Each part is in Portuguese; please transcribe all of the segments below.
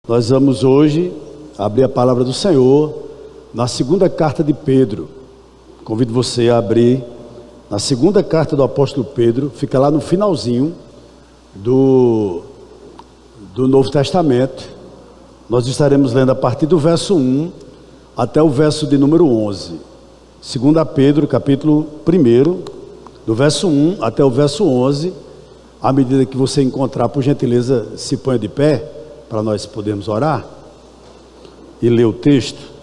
Nós vamos hoje abrir a palavra do Senhor na segunda carta de Pedro. Convido você a abrir na segunda carta do apóstolo Pedro, fica lá no finalzinho do Novo Testamento. Nós estaremos lendo a partir do verso 1 até o verso de número 11. Segunda Pedro, capítulo 1, do verso 1 até o verso 11. À medida que você encontrar, por gentileza, se ponha de pé, para nós podermos orar e ler o texto.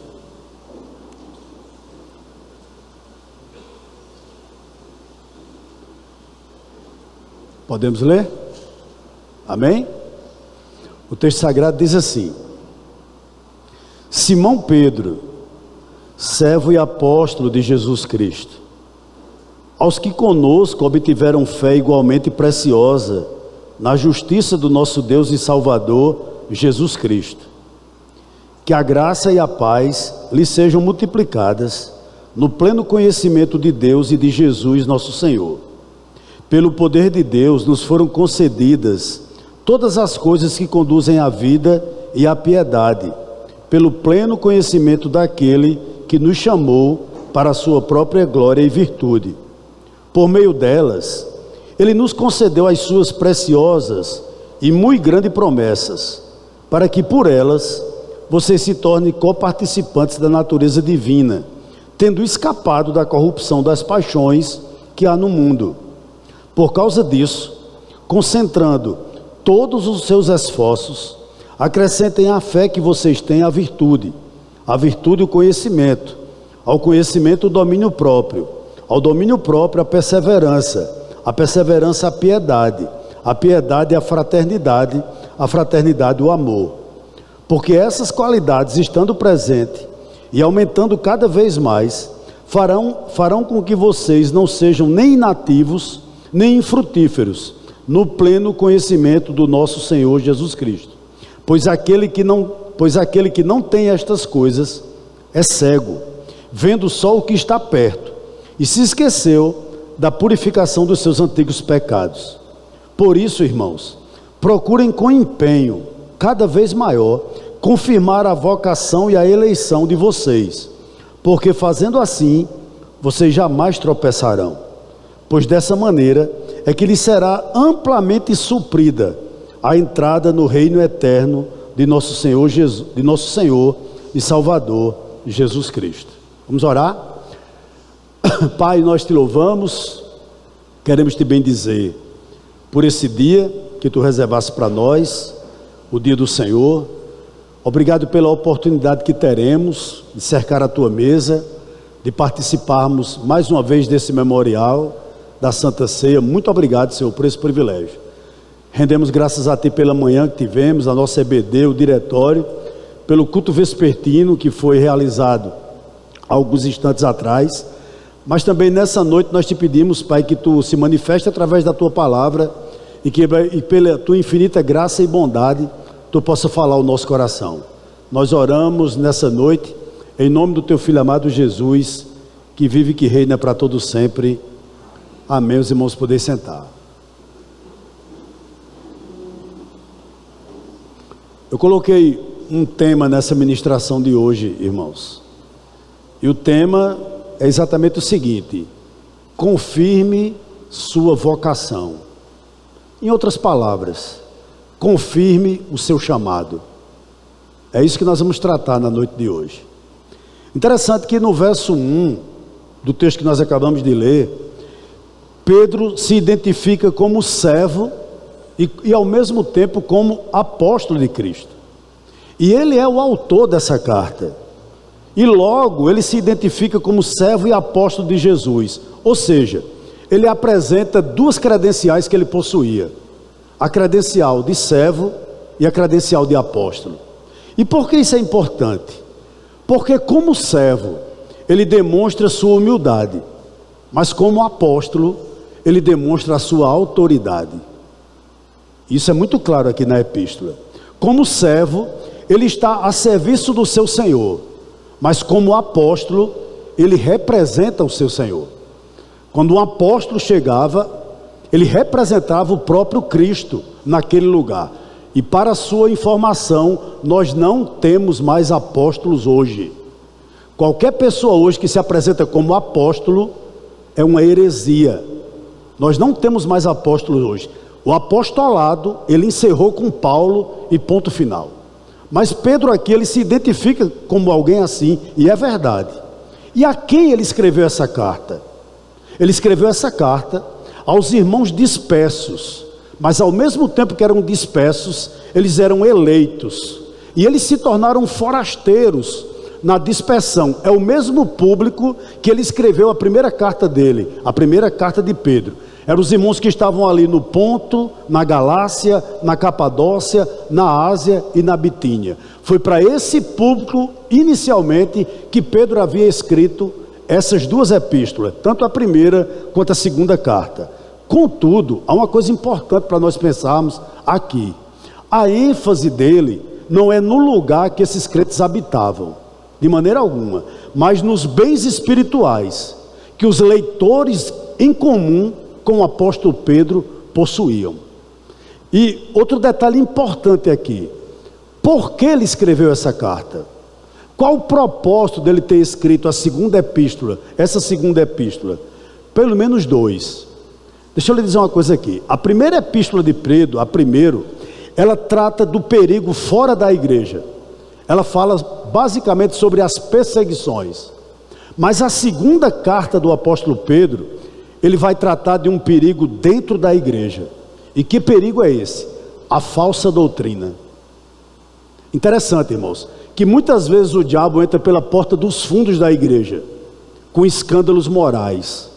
Podemos ler? Amém? O texto sagrado diz assim: Simão Pedro, servo e apóstolo de Jesus Cristo, aos que conosco obtiveram fé igualmente preciosa na justiça do nosso Deus e Salvador Jesus Cristo, que a graça e a paz lhe sejam multiplicadas no pleno conhecimento de Deus e de Jesus nosso Senhor. Pelo poder de Deus nos foram concedidas todas as coisas que conduzem à vida e à piedade, pelo pleno conhecimento daquele que nos chamou para a sua própria glória e virtude. Por meio delas, Ele nos concedeu as suas preciosas e muito grandes promessas, para que por elas vocês se tornem coparticipantes da natureza divina, tendo escapado da corrupção das paixões que há no mundo. Por causa disso, concentrando todos os seus esforços, acrescentem à fé que vocês têm a virtude o conhecimento, ao conhecimento o domínio próprio, ao domínio próprio a perseverança a piedade a fraternidade o amor. Porque essas qualidades, estando presentes e aumentando cada vez mais, farão com que vocês não sejam nem inativos, nem infrutíferos, no pleno conhecimento do nosso Senhor Jesus Cristo. Pois aquele que não tem estas coisas é cego, vendo só o que está perto, e se esqueceu da purificação dos seus antigos pecados. Por isso, irmãos, procurem com empenho cada vez maior confirmar a vocação e a eleição de vocês, porque fazendo assim, vocês jamais tropeçarão, pois dessa maneira é que lhes será amplamente suprida a entrada no reino eterno de nosso Senhor e Salvador Jesus Cristo. Vamos orar? Pai, nós te louvamos, queremos te bendizer por esse dia que tu reservaste para nós, o dia do Senhor. Obrigado pela oportunidade que teremos de cercar a tua mesa, de participarmos mais uma vez desse memorial da Santa Ceia. Muito obrigado, Senhor, por esse privilégio. Rendemos graças a ti pela manhã que tivemos, a nossa EBD, o diretório, pelo culto vespertino que foi realizado há alguns instantes atrás. Mas também nessa noite nós te pedimos, Pai, que tu se manifeste através da tua palavra e pela tua infinita graça e bondade tu possa falar ao nosso coração. Nós oramos nessa noite em nome do teu Filho amado Jesus, que vive e que reina para todo sempre. Amém. Os irmãos podem sentar. Eu coloquei um tema nessa ministração de hoje, irmãos, e o tema é exatamente o seguinte: confirme sua vocação. Em outras palavras, confirme o seu chamado. É isso que nós vamos tratar na noite de hoje. Interessante que no verso 1 do texto que nós acabamos de ler, Pedro se identifica como servo e ao mesmo tempo como apóstolo de Cristo. E ele é o autor dessa carta. E logo ele se identifica como servo e apóstolo de Jesus. Ou seja, ele apresenta duas credenciais que ele possuía: a credencial de servo e a credencial de apóstolo. E por que isso é importante? Porque como servo, ele demonstra sua humildade, mas como apóstolo, ele demonstra a sua autoridade. Isso é muito claro aqui na epístola. Como servo, ele está a serviço do seu Senhor, mas como apóstolo, ele representa o seu Senhor. Quando um apóstolo chegava, ele representava o próprio Cristo naquele lugar. E para sua informação, nós não temos mais apóstolos hoje. Qualquer pessoa hoje que se apresenta como apóstolo é uma heresia. Nós não temos mais apóstolos hoje. O apostolado, ele encerrou com Paulo e ponto final. Mas Pedro aqui, ele se identifica como alguém assim, e é verdade. E a quem ele escreveu essa carta? Ele escreveu essa carta aos irmãos dispersos, mas ao mesmo tempo que eram dispersos, eles eram eleitos, e eles se tornaram forasteiros na dispersão. É o mesmo público que ele escreveu a primeira carta dele, a primeira carta de Pedro. Eram os irmãos que estavam ali no Ponto, na Galácia, na Capadócia, na Ásia e na Bitínia. Foi para esse público, inicialmente, que Pedro havia escrito essas duas epístolas, tanto a primeira quanto a segunda carta. Contudo, há uma coisa importante para nós pensarmos aqui. A ênfase dele não é no lugar que esses crentes habitavam, de maneira alguma, mas nos bens espirituais que os leitores em comum com o apóstolo Pedro possuíam. E outro detalhe importante aqui: por que ele escreveu essa carta? Qual o propósito dele ter escrito a segunda epístola, essa segunda epístola? Pelo menos dois. Deixa eu lhe dizer uma coisa aqui. A primeira epístola de Pedro, ela trata do perigo fora da igreja. Ela fala basicamente sobre as perseguições. Mas a segunda carta do apóstolo Pedro, ele vai tratar de um perigo dentro da igreja. E que perigo é esse? A falsa doutrina. Interessante, irmãos, que muitas vezes o diabo entra pela porta dos fundos da igreja, com escândalos morais.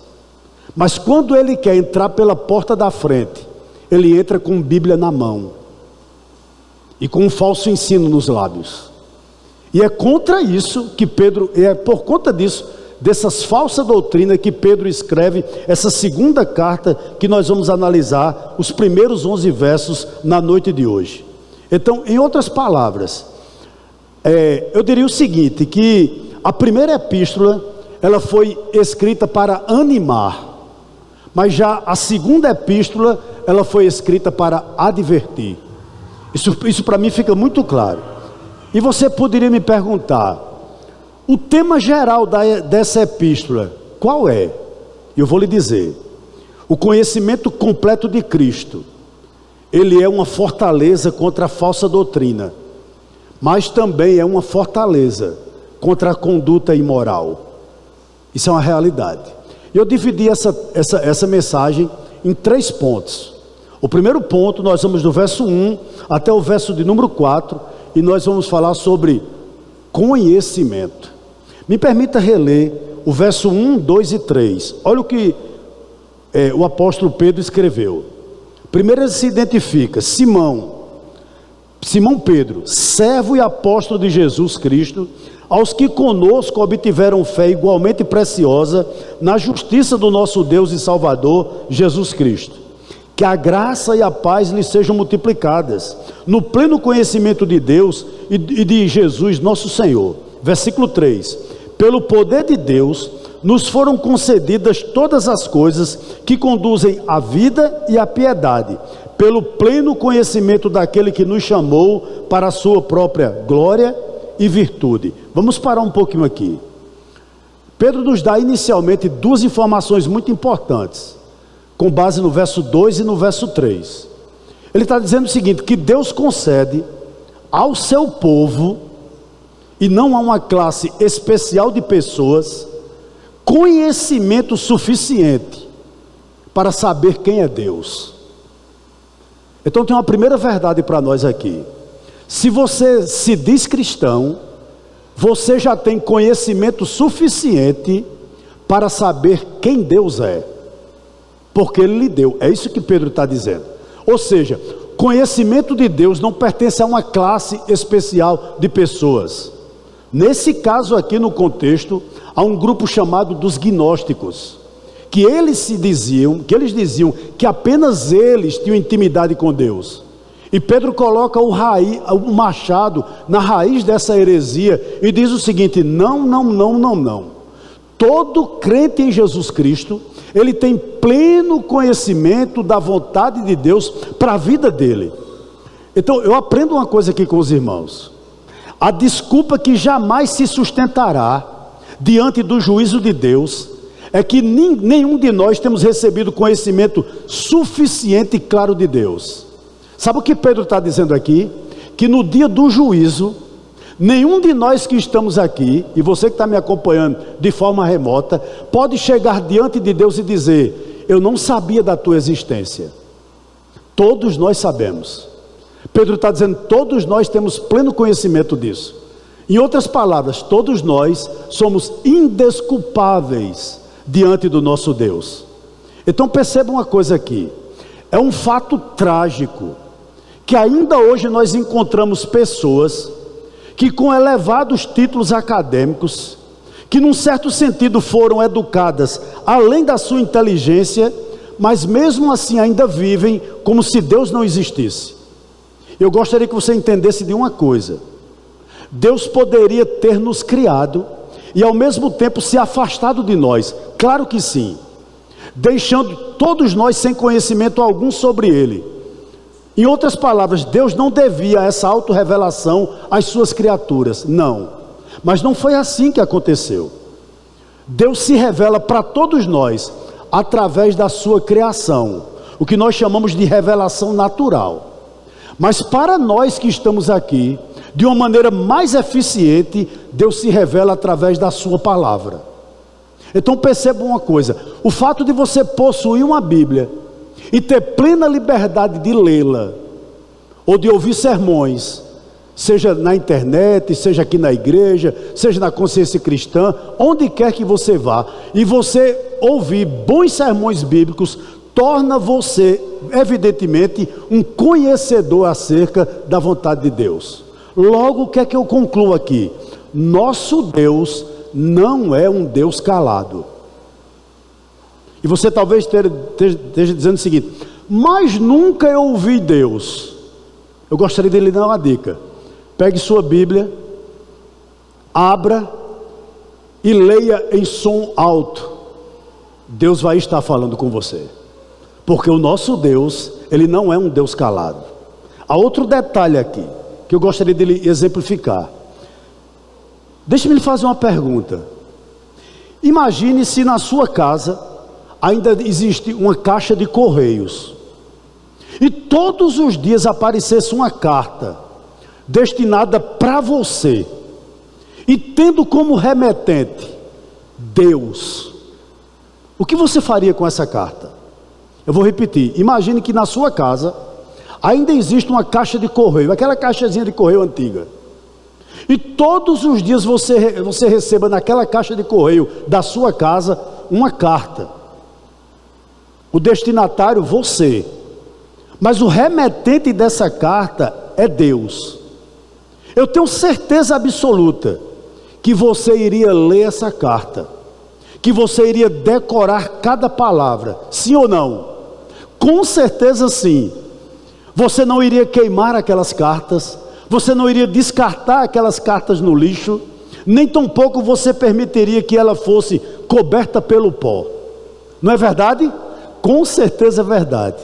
Mas quando ele quer entrar pela porta da frente, ele entra com Bíblia na mão e com um falso ensino nos lábios. E é contra isso que Pedro, é por conta disso, dessas falsas doutrinas, que Pedro escreve essa segunda carta, que nós vamos analisar os primeiros 11 versos na noite de hoje. Então, em outras palavras, eu diria o seguinte, que a primeira epístola, ela foi escrita para animar, mas já a segunda epístola, ela foi escrita para advertir. Isso para mim fica muito claro. E você poderia me perguntar, o tema geral dessa epístola, qual é? Eu vou lhe dizer: o conhecimento completo de Cristo. Ele é uma fortaleza contra a falsa doutrina, mas também é uma fortaleza contra a conduta imoral. Isso é uma realidade. Eu dividi essa mensagem em 3 pontos. O primeiro ponto, nós vamos do verso 1 até o verso de número 4, e nós vamos falar sobre conhecimento. Me permita reler o verso 1, 2 e 3. Olha o que o apóstolo Pedro escreveu. Primeiro ele se identifica: Simão Pedro, servo e apóstolo de Jesus Cristo, aos que conosco obtiveram fé igualmente preciosa na justiça do nosso Deus e Salvador Jesus Cristo. Que a graça e a paz lhes sejam multiplicadas no pleno conhecimento de Deus e de Jesus nosso Senhor. Versículo 3: pelo poder de Deus nos foram concedidas todas as coisas que conduzem à vida e à piedade, pelo pleno conhecimento daquele que nos chamou para a sua própria glória e virtude. Vamos parar um pouquinho aqui. Pedro nos dá inicialmente 2 informações muito importantes, com base no verso 2 e no verso 3. Ele está dizendo o seguinte: que Deus concede ao seu povo, e não a uma classe especial de pessoas, conhecimento suficiente para saber quem é Deus. Então tem uma primeira verdade para nós aqui: se você se diz cristão, você já tem conhecimento suficiente para saber quem Deus é, porque Ele lhe deu. É isso que Pedro está dizendo. Ou seja, conhecimento de Deus não pertence a uma classe especial de pessoas. Nesse caso aqui, no contexto, há um grupo chamado dos gnósticos, que eles diziam que apenas eles tinham intimidade com Deus. E Pedro coloca o machado na raiz dessa heresia e diz o seguinte: não. Todo crente em Jesus Cristo, ele tem pleno conhecimento da vontade de Deus para a vida dele. Então eu aprendo uma coisa aqui com os irmãos: a desculpa que jamais se sustentará diante do juízo de Deus é que nenhum de nós temos recebido conhecimento suficiente e claro de Deus. Sabe o que Pedro está dizendo aqui? Que no dia do juízo, nenhum de nós que estamos aqui, e você que está me acompanhando de forma remota, pode chegar diante de Deus e dizer: eu não sabia da tua existência. Todos nós sabemos. Pedro está dizendo: todos nós temos pleno conhecimento disso. Em outras palavras, todos nós somos indesculpáveis diante do nosso Deus. Então perceba uma coisa aqui: é um fato trágico que ainda hoje nós encontramos pessoas que com elevados títulos acadêmicos, que num certo sentido foram educadas além da sua inteligência, mas mesmo assim ainda vivem como se Deus não existisse. Eu gostaria que você entendesse de uma coisa: Deus poderia ter nos criado e ao mesmo tempo se afastado de nós, claro que sim, deixando todos nós sem conhecimento algum sobre Ele. Em outras palavras, Deus não devia essa autorrevelação às suas criaturas, não. Mas não foi assim que aconteceu. Deus se revela para todos nós através da sua criação, o que nós chamamos de revelação natural. Mas para nós que estamos aqui, de uma maneira mais eficiente, Deus se revela através da sua palavra. Então perceba uma coisa: o fato de você possuir uma Bíblia e ter plena liberdade de lê-la, ou de ouvir sermões, seja na internet, seja aqui na igreja, seja na Consciência Cristã, onde quer que você vá, e você ouvir bons sermões bíblicos, torna você, evidentemente, um conhecedor acerca da vontade de Deus. Logo, o que é que eu concluo aqui? Nosso Deus não é um Deus calado. E você talvez esteja dizendo o seguinte: mas nunca eu ouvi Deus. Eu gostaria de lhe dar uma dica: pegue sua Bíblia, abra e leia em som alto. Deus vai estar falando com você, porque o nosso Deus, Ele não é um Deus calado. Há outro detalhe aqui que eu gostaria de lhe exemplificar. Deixe-me lhe fazer uma pergunta. Imagine se na sua casa ainda existe uma caixa de correios, e todos os dias aparecesse uma carta destinada para você, e tendo como remetente Deus. O que você faria com essa carta? Eu vou repetir: imagine que na sua casa ainda existe uma caixa de correio, aquela caixazinha de correio antiga, e todos os dias você receba naquela caixa de correio da sua casa uma carta. O destinatário você, mas o remetente dessa carta é Deus. Eu tenho certeza absoluta que você iria ler essa carta, que você iria decorar cada palavra, sim ou não? Com certeza sim. Você não iria queimar aquelas cartas, você não iria descartar aquelas cartas no lixo, nem tampouco você permitiria que ela fosse coberta pelo pó. Não é verdade? Com certeza é verdade.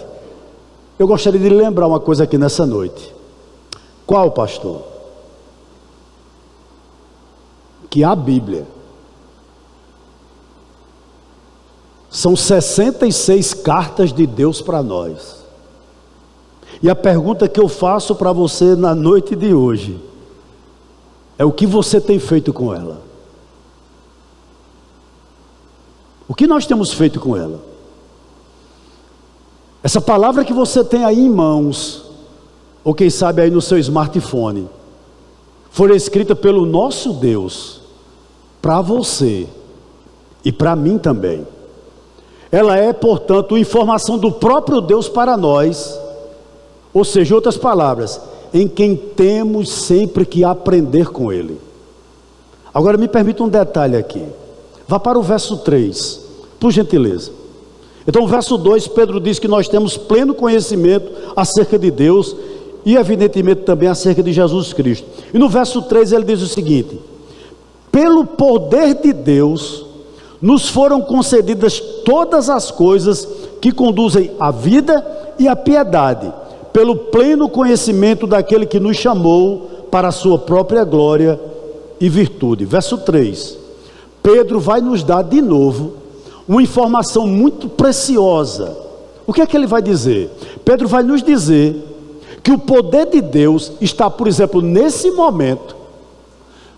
Eu gostaria de lembrar uma coisa aqui nessa noite. Qual, pastor? Que a Bíblia são 66 cartas de Deus para nós. E a pergunta que eu faço para você na noite de hoje é: o que você tem feito com ela? O que nós temos feito com ela? Essa palavra que você tem aí em mãos, ou quem sabe aí no seu smartphone, foi escrita pelo nosso Deus para você e para mim também. Ela é, portanto, informação do próprio Deus para nós, ou seja, em outras palavras, em quem temos sempre que aprender com Ele. Agora me permita um detalhe aqui. Vá para o verso 3, por gentileza. Então, no verso 2, Pedro diz que nós temos pleno conhecimento acerca de Deus e evidentemente também acerca de Jesus Cristo. E no verso 3 ele diz o seguinte: pelo poder de Deus nos foram concedidas todas as coisas que conduzem à vida e à piedade, pelo pleno conhecimento daquele que nos chamou para a sua própria glória e virtude. Verso 3, Pedro vai nos dar de novo uma informação muito preciosa. O que é que ele vai dizer? Pedro vai nos dizer que o poder de Deus está, por exemplo, nesse momento,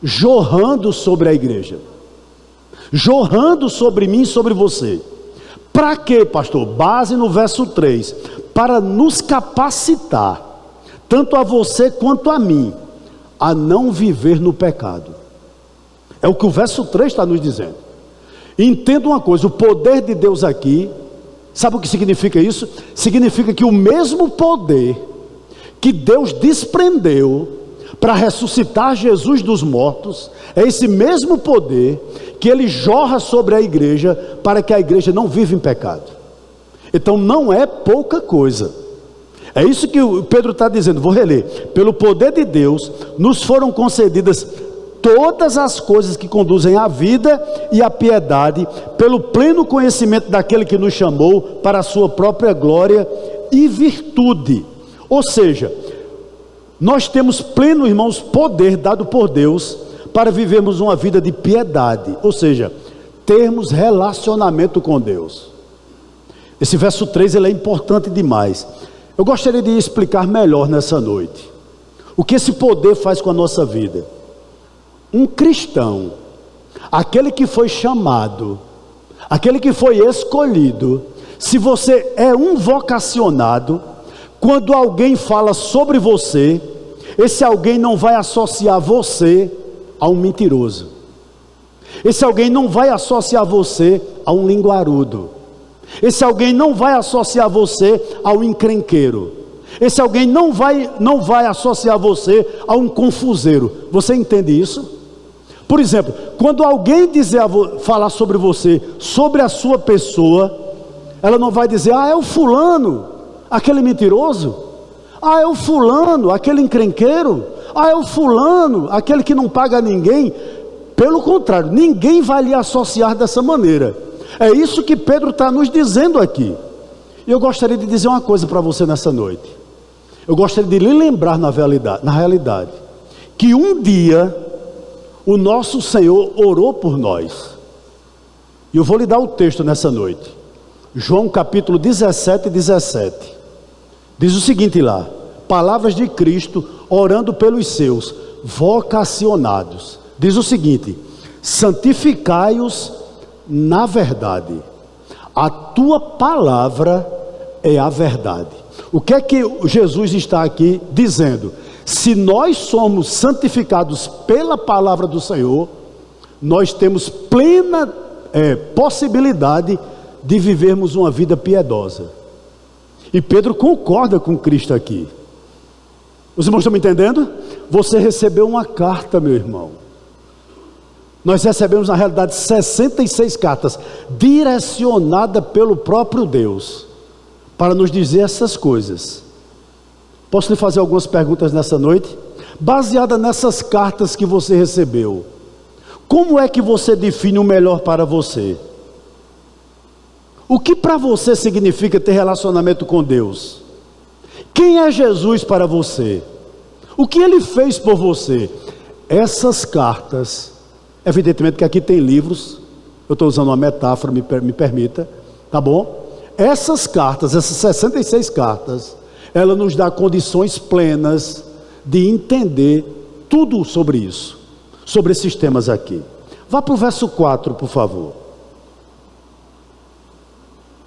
jorrando sobre a igreja, jorrando sobre mim e sobre você. Para quê, pastor? Base no verso 3, para nos capacitar, tanto a você quanto a mim, a não viver no pecado. É o que o verso 3 está nos dizendo. Entenda uma coisa, o poder de Deus aqui, sabe o que significa isso? Significa que o mesmo poder que Deus desprendeu para ressuscitar Jesus dos mortos, é esse mesmo poder que Ele jorra sobre a igreja, para que a igreja não viva em pecado. Então não é pouca coisa. É isso que o Pedro está dizendo, vou reler. Pelo poder de Deus, nos foram concedidas todas as coisas que conduzem à vida e à piedade, pelo pleno conhecimento daquele que nos chamou para a sua própria glória e virtude. Ou seja, nós temos pleno, irmãos, poder dado por Deus para vivermos uma vida de piedade, ou seja, termos relacionamento com Deus. Esse verso 3 ele é importante demais. Eu gostaria de explicar melhor nessa noite o que esse poder faz com a nossa vida. Um cristão, aquele que foi chamado, aquele que foi escolhido, se você é um vocacionado, quando alguém fala sobre você, esse alguém não vai associar você a um mentiroso. Esse alguém não vai associar você a um linguarudo. Esse alguém não vai associar você ao encrenqueiro. Esse alguém não vai associar você a um confuseiro. Você entende isso? Por exemplo, quando alguém falar sobre você, sobre a sua pessoa, ela não vai dizer, é o fulano, aquele mentiroso. É o fulano, aquele encrenqueiro. É o fulano, aquele que não paga ninguém. Pelo contrário, ninguém vai lhe associar dessa maneira. É isso que Pedro está nos dizendo aqui. E eu gostaria de dizer uma coisa para você nessa noite. Eu gostaria de lhe lembrar na realidade, que um dia o nosso Senhor orou por nós. E eu vou lhe dar o texto nessa noite. João capítulo 17, 17. Diz o seguinte lá, palavras de Cristo orando pelos seus vocacionados. Diz o seguinte, santificai-os na verdade, a tua palavra é a verdade. O que é que Jesus está aqui dizendo? Se nós somos santificados pela palavra do Senhor, nós temos plena possibilidade de vivermos uma vida piedosa. E Pedro concorda com Cristo aqui. Os irmãos estão me entendendo? Você recebeu uma carta, meu irmão. Nós recebemos na realidade 66 cartas, direcionadas pelo próprio Deus, para nos dizer essas coisas. Posso lhe fazer algumas perguntas nessa noite? Baseada nessas cartas que você recebeu, como é que você define o melhor para você? O que para você significa ter relacionamento com Deus? Quem é Jesus para você? O que Ele fez por você? Essas cartas, evidentemente que aqui tem livros, eu estou usando uma metáfora, me permita, tá bom? Essas cartas, essas 66 cartas, ela nos dá condições plenas de entender tudo sobre isso, sobre esses temas aqui. Vá para o verso 4, por favor.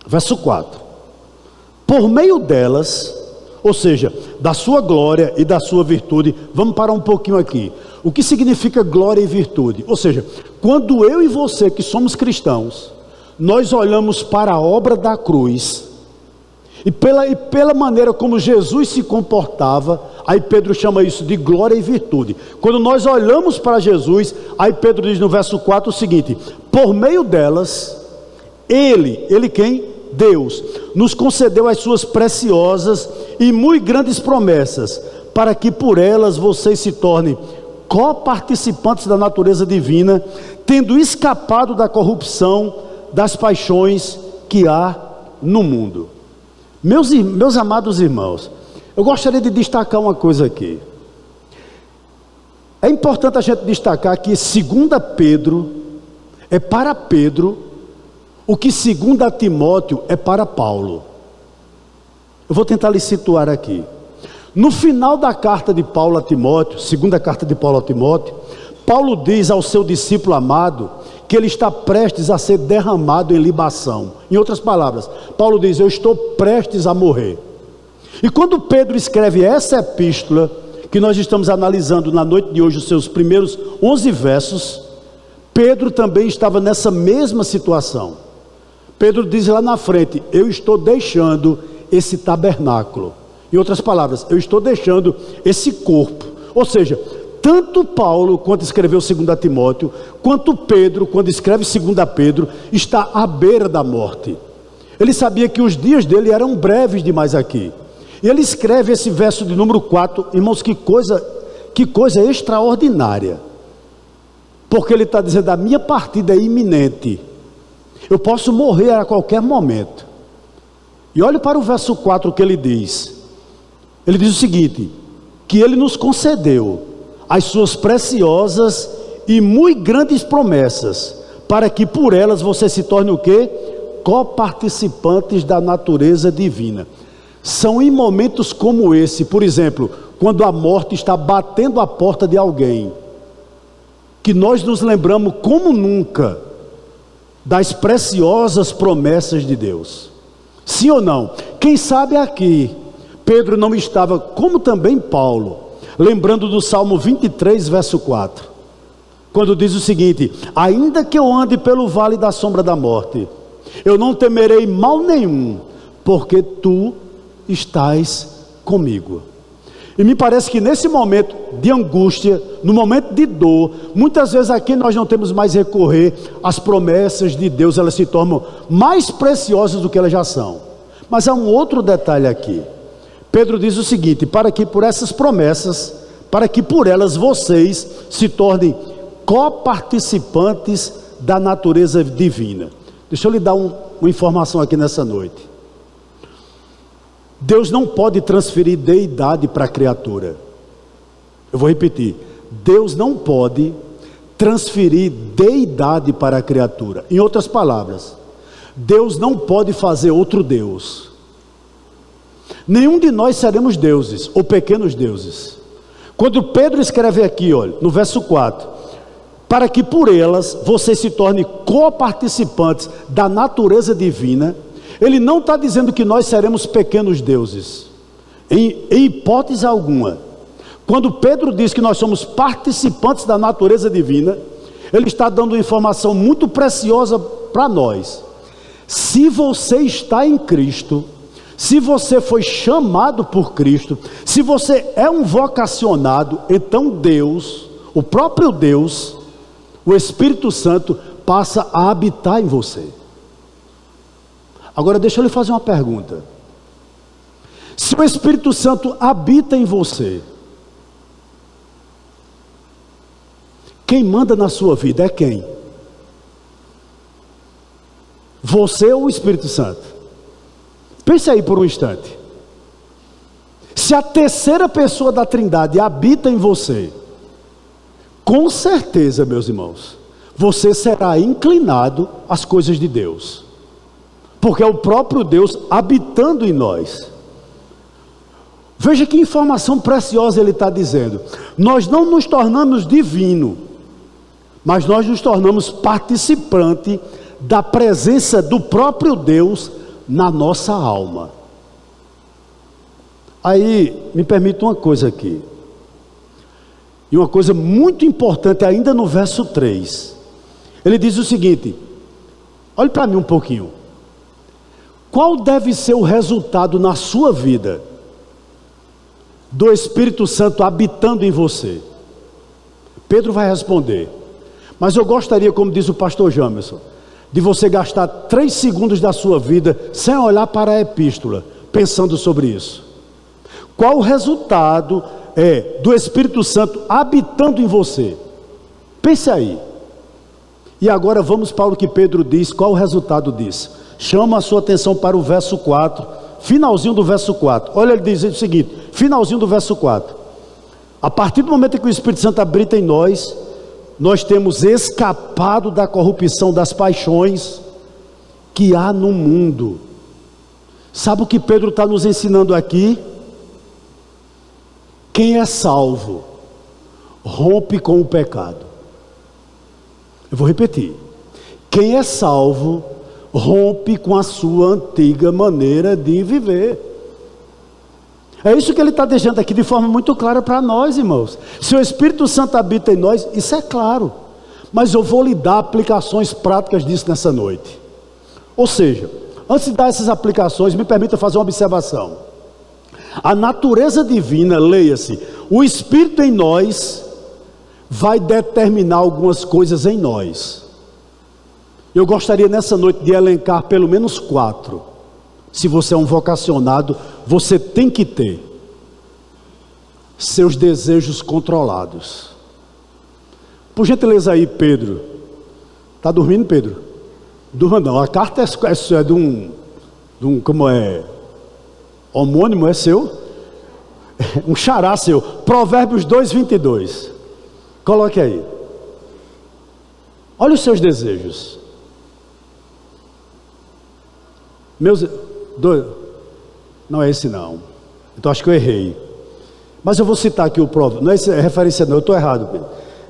Verso 4. Por meio delas, ou seja, da sua glória e da sua virtude, vamos parar um pouquinho aqui. O que significa glória e virtude? Ou seja, quando eu e você que somos cristãos, nós olhamos para a obra da cruz, e pela maneira como Jesus se comportava, aí Pedro chama isso de glória e virtude. Quando nós olhamos para Jesus, aí Pedro diz no verso 4 o seguinte, por meio delas, Ele quem? Deus, nos concedeu as suas preciosas e muito grandes promessas, para que por elas vocês se tornem coparticipantes da natureza divina, tendo escapado da corrupção das paixões que há no mundo. Meus amados irmãos, Eu gostaria de destacar uma coisa aqui. É importante a gente destacar que 2 Pedro é para Pedro o que 2 Timóteo é para Paulo. Eu vou tentar lhe situar aqui. No final da carta de Paulo a Timóteo, segunda carta de Paulo a Timóteo, Paulo diz ao seu discípulo amado que ele está prestes a ser derramado em libação. Em outras palavras, Paulo diz: eu estou prestes a morrer. E quando Pedro escreve essa epístola, que nós estamos analisando na noite de hoje, os seus primeiros 11 versos, Pedro também estava nessa mesma situação. Pedro diz lá na frente: eu estou deixando esse tabernáculo. Em outras palavras, eu estou deixando esse corpo. Ou seja, tanto Paulo, quando escreveu 2 Timóteo, quanto Pedro, quando escreve 2 Pedro, está à beira da morte. Ele sabia que os dias dele eram breves demais aqui. E ele escreve esse verso de número 4, irmãos, que coisa extraordinária. Porque ele está dizendo: a minha partida é iminente. Eu posso morrer a qualquer momento. E olhe para o verso 4 que ele diz. Ele diz o seguinte: que ele nos concedeu as suas preciosas e muito grandes promessas, para que por elas você se torne o quê? Coparticipantes da natureza divina. São em momentos como esse, por exemplo, quando a morte está batendo a porta de alguém, que nós nos lembramos como nunca das preciosas promessas de Deus. Sim ou não? Quem sabe aqui Pedro não estava, como também Paulo, lembrando do Salmo 23, verso 4, quando diz o seguinte: ainda que eu ande pelo vale da sombra da morte, eu não temerei mal nenhum, porque tu estás comigo. E me parece que nesse momento de angústia, no momento de dor, muitas vezes aqui nós não temos mais recorrer às promessas de Deus, elas se tornam mais preciosas do que elas já são. Mas há um outro detalhe aqui. Pedro diz o seguinte: para que por essas promessas, para que por elas vocês se tornem coparticipantes da natureza divina. Deixa eu lhe dar uma informação aqui nessa noite. Deus não pode transferir deidade para a criatura. Eu vou repetir: Deus não pode transferir deidade para a criatura. Em outras palavras, Deus não pode fazer outro Deus. Nenhum de nós seremos deuses ou pequenos deuses. Quando Pedro escreve aqui, olha, no verso 4, para que por elas você se torne coparticipantes da natureza divina, ele não está dizendo que nós seremos pequenos deuses, em hipótese alguma. Quando Pedro diz que nós somos participantes da natureza divina, ele está dando uma informação muito preciosa para nós. Se você está em Cristo, se você foi chamado por Cristo, se você é um vocacionado, então Deus, o próprio Deus, o Espírito Santo, passa a habitar em você. Agora deixa eu lhe fazer uma pergunta. Se o Espírito Santo habita em você, quem manda na sua vida é quem? Você ou o Espírito Santo? Pense aí por um instante. Se a terceira pessoa da Trindade habita em você, com certeza, meus irmãos, você será inclinado às coisas de Deus, porque é o próprio Deus habitando em nós. Veja que informação preciosa ele está dizendo. Nós não nos tornamos divino, mas nós nos tornamos participante da presença do próprio Deus na nossa alma. Aí, me permita uma coisa aqui, e uma coisa muito importante ainda no verso 3, ele diz o seguinte: olhe para mim um pouquinho. Qual deve ser o resultado na sua vida do Espírito Santo habitando em você? Pedro vai responder, mas eu gostaria, como diz o pastor Jamerson, de você gastar 3 segundos da sua vida sem olhar para a epístola, pensando sobre isso. Qual o resultado do Espírito Santo habitando em você? Pense aí. E agora vamos para o que Pedro diz, qual o resultado disso. Chama a sua atenção para o verso 4, finalzinho do verso 4. Olha, ele diz o seguinte: finalzinho do verso 4. A partir do momento em que o Espírito Santo habita em nós, nós temos escapado da corrupção das paixões que há no mundo. Sabe o que Pedro está nos ensinando aqui? Quem é salvo rompe com o pecado. Eu vou repetir. Quem é salvo rompe com a sua antiga maneira de viver. É isso que ele está deixando aqui de forma muito clara para nós, irmãos. Se o Espírito Santo habita em nós, isso é claro. Mas eu vou lhe dar aplicações práticas disso nessa noite. Ou seja, antes de dar essas aplicações, me permita fazer uma observação. A natureza divina, leia-se, o Espírito em nós vai determinar algumas coisas em nós. Eu gostaria nessa noite de elencar pelo menos 4. Se você é um vocacionado, você tem que ter seus desejos controlados. Por gentileza aí, Pedro. Está dormindo, Pedro? Durma não, a carta é de um como é? Homônimo é seu? Um xará seu. Provérbios 2:22. Coloque aí. Olha os seus desejos. Não é esse não. Então acho que eu errei. Mas eu vou citar aqui o provérbio. Não é essa referência não, eu estou errado, Pedro.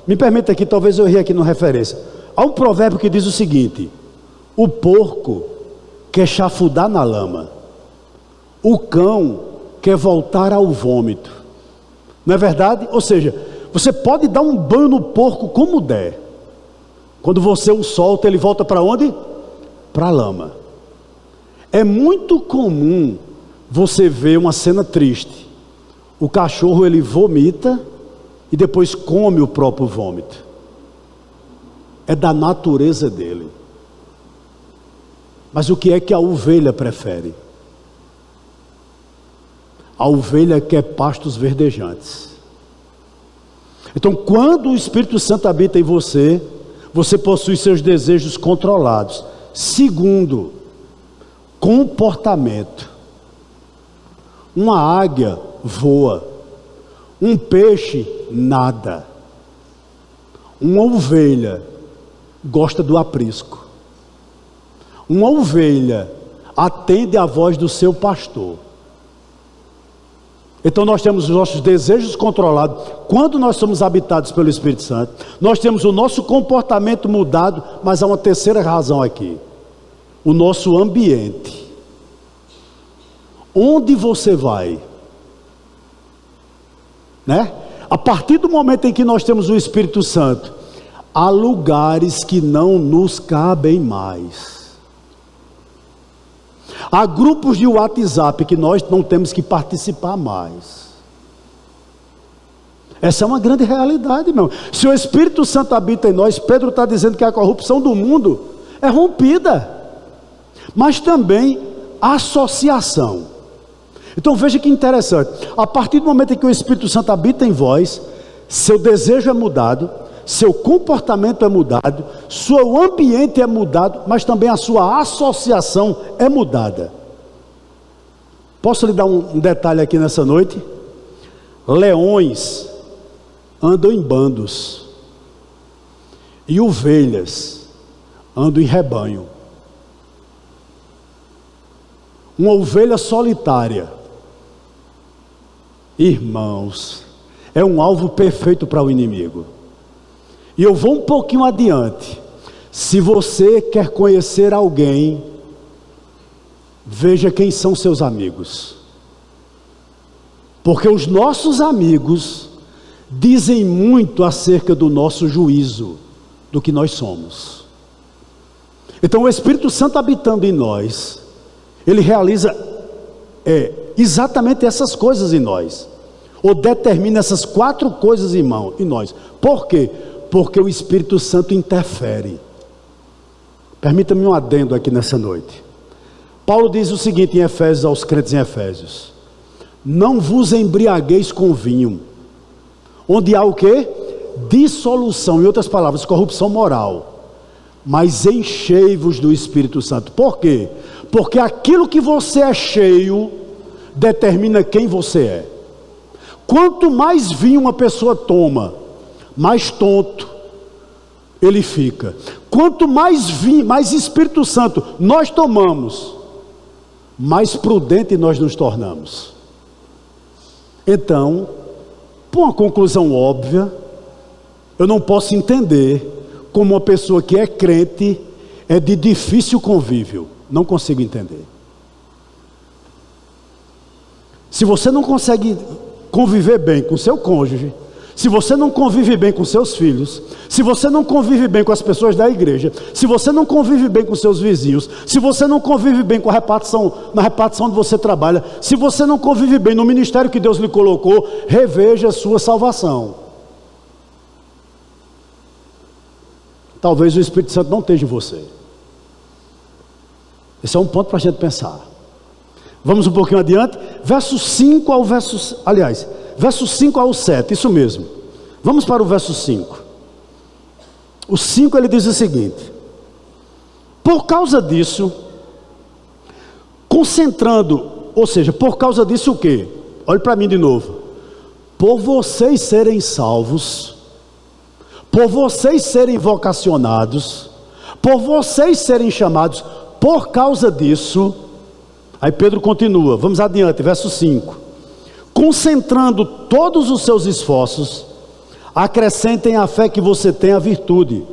Me permita aqui, talvez eu errei aqui na referência. Há um provérbio que diz o seguinte: o porco quer chafurdar na lama, o cão quer voltar ao vômito. Não é verdade? Ou seja, você pode dar um banho no porco como der. Quando você o solta, ele volta para onde? Para a lama. É muito comum você ver uma cena triste. O cachorro ele vomita e depois come o próprio vômito. É da natureza dele. Mas o que é que a ovelha prefere? A ovelha quer pastos verdejantes. Então, quando o Espírito Santo habita em você, você possui seus desejos controlados. Segundo, comportamento. Uma águia voa, um peixe nada. Uma ovelha gosta do aprisco. Uma ovelha atende à voz do seu pastor. Então nós temos os nossos desejos controlados. Quando nós somos habitados pelo Espírito Santo, nós temos o nosso comportamento mudado. Mas há uma terceira razão aqui: o nosso ambiente. Onde você vai? Né? A partir do momento em que nós temos o Espírito Santo, há lugares que não nos cabem mais. Há grupos de WhatsApp que nós não temos que participar mais. Essa é uma grande realidade, meu. Se o Espírito Santo habita em nós, Pedro está dizendo que a corrupção do mundo é rompida. Mas também associação. Então veja que interessante. A partir do momento em que o Espírito Santo habita em vós, seu desejo é mudado, seu comportamento é mudado, seu ambiente é mudado, mas também a sua associação é mudada. Posso lhe dar um detalhe aqui nessa noite? Leões andam em bandos e ovelhas andam em rebanho. Uma ovelha solitária, irmãos, é um alvo perfeito para o inimigo. E eu vou um pouquinho adiante. Se você quer conhecer alguém, veja quem são seus amigos. Porque os nossos amigos dizem muito acerca do nosso juízo, do que nós somos. Então o Espírito Santo habitando em nós, ele realiza exatamente essas coisas em nós. Ou determina essas 4 coisas em nós. Por quê? Porque o Espírito Santo interfere. Permita-me um adendo aqui nessa noite. Paulo diz o seguinte em Efésios, aos crentes em Efésios: não vos embriagueis com vinho, onde há o quê? Dissolução, em outras palavras, corrupção moral, mas enchei-vos do Espírito Santo. Por quê? Porque aquilo que você é cheio determina quem você é. Quanto mais vinho uma pessoa toma, mais tonto ele fica. Quanto mais vinho, mais Espírito Santo nós tomamos, mais prudente nós nos tornamos. Então, por uma conclusão óbvia, eu não posso entender como uma pessoa que é crente é de difícil convívio. Não consigo entender. Se você não consegue conviver bem com seu cônjuge, se você não convive bem com seus filhos, se você não convive bem com as pessoas da igreja, se você não convive bem com seus vizinhos, se você não convive bem com a repartição, na repartição onde você trabalha, se você não convive bem no ministério que Deus lhe colocou, reveja a sua salvação. Talvez o Espírito Santo não esteja em você. Esse é um ponto para a gente pensar. Vamos um pouquinho adiante, verso 5 ao 7, isso mesmo. Vamos para o verso 5. O 5 ele diz o seguinte: por causa disso, concentrando, ou seja, por causa disso o quê? Olhe para mim de novo. Por vocês serem salvos, por vocês serem vocacionados, por vocês serem chamados, por causa disso. Aí Pedro continua, vamos adiante, verso 5. Concentrando todos os seus esforços, acrescentem à fé que você tem a virtude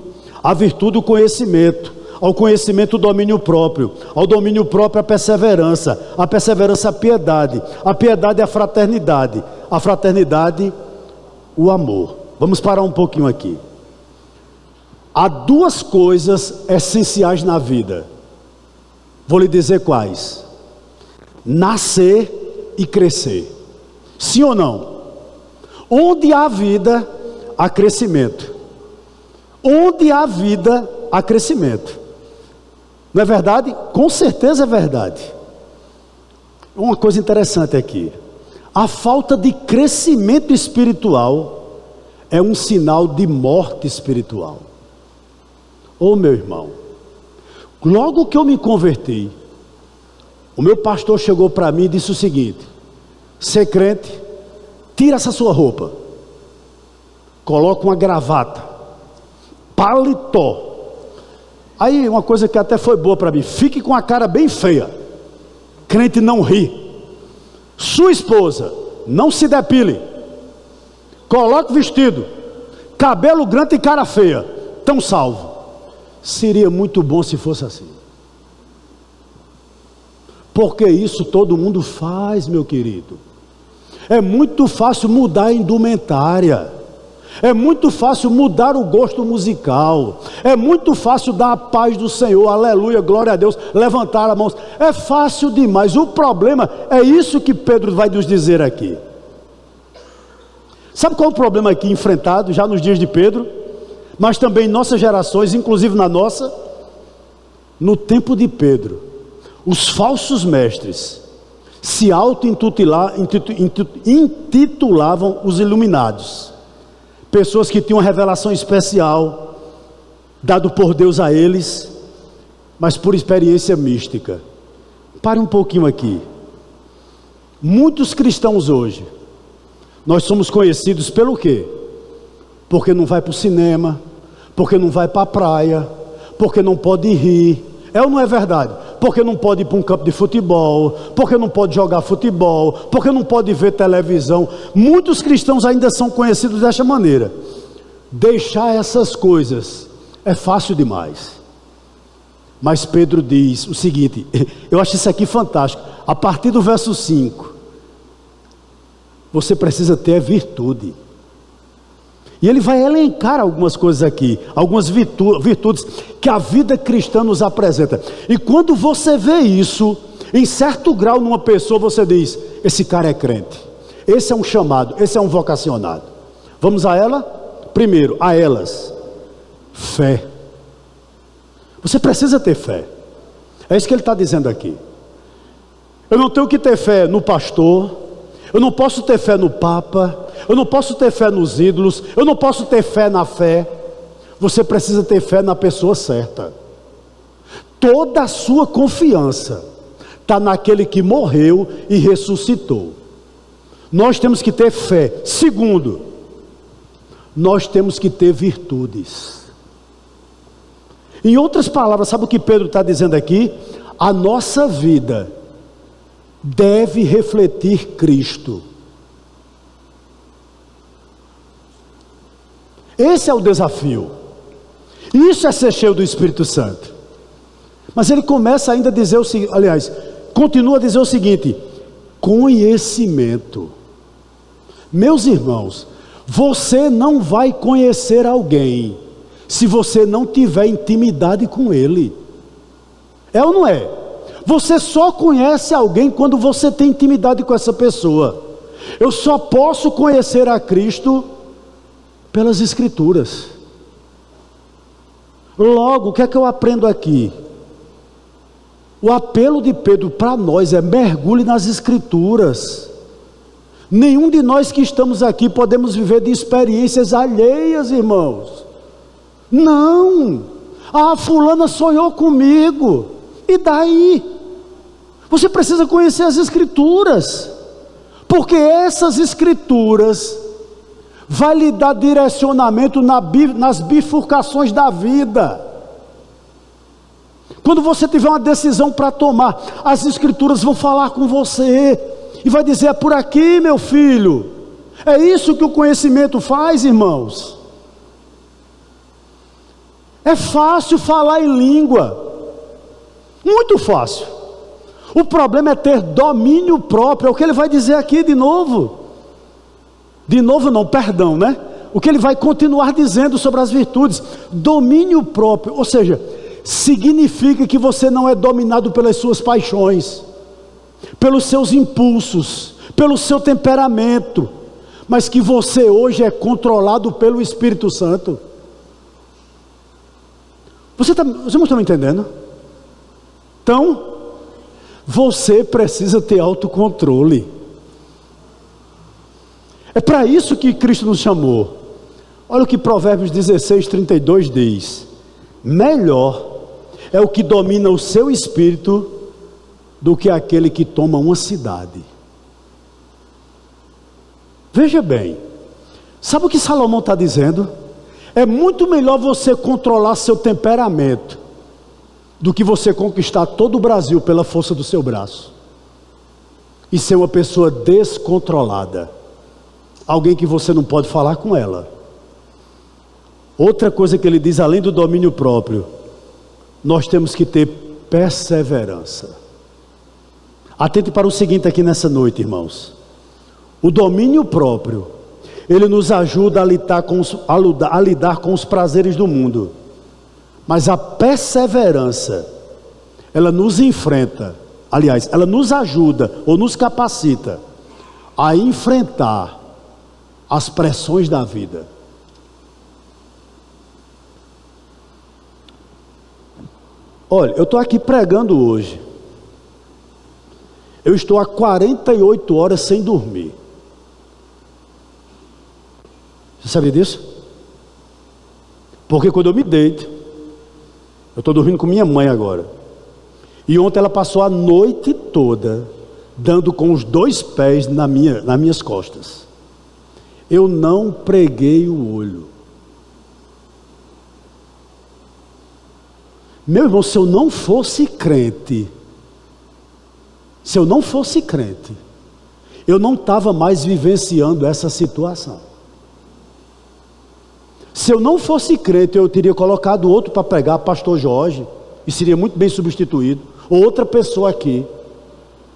o conhecimento, ao conhecimento o domínio próprio, ao domínio próprio a perseverança a piedade a fraternidade o amor. Vamos parar um pouquinho aqui. Há duas coisas essenciais na vida, vou lhe dizer quais: nascer e crescer. Sim ou não? Onde há vida, há crescimento. Onde há vida, há crescimento. Não é verdade? Com certeza é verdade. Uma coisa interessante aqui: a falta de crescimento espiritual é um sinal de morte espiritual. Ô meu irmão, logo que eu me converti, o meu pastor chegou para mim e disse o seguinte: ser crente, tira essa sua roupa, coloca uma gravata, paletó. Aí uma coisa que até foi boa para mim: fique com a cara bem feia, crente não ri. Sua esposa, não se depile, coloque vestido, cabelo grande e cara feia, tão salvo. Seria muito bom se fosse assim. Porque isso todo mundo faz, meu querido. É muito fácil mudar a indumentária, é muito fácil mudar o gosto musical, é muito fácil dar a paz do Senhor, aleluia, glória a Deus, levantar a mão, é fácil demais. O problema é isso que Pedro vai nos dizer aqui. Sabe qual é o problema aqui enfrentado já nos dias de Pedro, mas também em nossas gerações, inclusive na nossa? No tempo de Pedro, os falsos mestres se intitulavam os iluminados, pessoas que tinham uma revelação especial dado por Deus a eles, mas por experiência mística. Pare um pouquinho aqui. Muitos cristãos hoje, nós somos conhecidos pelo quê? Porque não vai para o cinema, porque não vai para a praia, porque não pode rir. É ou não é verdade? Porque não pode ir para um campo de futebol, porque não pode jogar futebol, porque não pode ver televisão. Muitos cristãos ainda são conhecidos desta maneira. Deixar essas coisas é fácil demais. Mas Pedro diz o seguinte, eu acho isso aqui fantástico. A partir do verso 5, você precisa ter virtude. E ele vai elencar algumas coisas aqui, algumas virtudes que a vida cristã nos apresenta. E quando você vê isso, em certo grau numa pessoa, você diz: esse cara é crente, esse é um chamado, esse é um vocacionado. Vamos a ela? Primeiro, a elas, fé. Você precisa ter fé. É isso que ele está dizendo aqui. Eu não tenho que ter fé no pastor, eu não posso ter fé no Papa, eu não posso ter fé nos ídolos, eu não posso ter fé na fé. Você precisa ter fé na pessoa certa. Toda a sua confiança está naquele que morreu e ressuscitou. Nós temos que ter fé. Segundo, nós temos que ter virtudes. Em outras palavras, sabe o que Pedro está dizendo aqui? A nossa vida deve refletir Cristo. Esse é o desafio. Isso é ser cheio do Espírito Santo. Mas ele começa ainda a dizer o seguinte, aliás, continua a dizer o seguinte: conhecimento. Meus irmãos, você não vai conhecer alguém se você não tiver intimidade com ele. É ou não é? Você só conhece alguém quando você tem intimidade com essa pessoa. Eu só posso conhecer a Cristo pelas Escrituras. Logo, o que é que eu aprendo aqui? O apelo de Pedro para nós é: mergulhe nas Escrituras. Nenhum de nós que estamos aqui podemos viver de experiências alheias, irmãos. Não. Ah, fulana sonhou comigo. E daí? Você precisa conhecer as Escrituras, porque essas Escrituras vai lhe dar direcionamento nas bifurcações da vida. Quando você tiver uma decisão para tomar, as Escrituras vão falar com você e vai dizer: é por aqui, meu filho. É isso que o conhecimento faz, irmãos. É fácil falar em língua, muito fácil. O problema é ter domínio próprio. É o que ele vai dizer aqui de novo. De novo não, perdão, né? O que ele vai continuar dizendo sobre as virtudes: domínio próprio. Ou seja, significa que você não é dominado pelas suas paixões, pelos seus impulsos, pelo seu temperamento, mas que você hoje é controlado pelo Espírito Santo. Vocês não estão me entendendo? Então, você precisa ter autocontrole. É para isso que Cristo nos chamou. Olha o que Provérbios 16:32 diz: melhor é o que domina o seu espírito do que aquele que toma uma cidade. Veja bem, sabe o que Salomão está dizendo? É muito melhor você controlar seu temperamento do que você conquistar todo o Brasil pela força do seu braço e ser uma pessoa descontrolada, alguém que você não pode falar com ela. Outra coisa que ele diz, além do domínio próprio, nós temos que ter perseverança. Atente para o seguinte aqui nessa noite, irmãos: o domínio próprio, ele nos ajuda a lidar com os prazeres do mundo, mas a perseverança, ela nos enfrenta, aliás, ela nos ajuda ou nos capacita a enfrentar as pressões da vida. Olha, eu estou aqui pregando hoje, eu estou há 48 horas sem dormir. Você sabia disso? Porque quando eu me deito, eu estou dormindo com minha mãe agora, e ontem ela passou a noite toda dando com os 2 pés nas minhas costas. Eu não preguei o olho. Meu irmão, se eu não fosse crente, eu não estava mais vivenciando essa situação. Se eu não fosse crente, eu teria colocado outro para pregar, pastor Jorge, e seria muito bem substituído, ou outra pessoa aqui.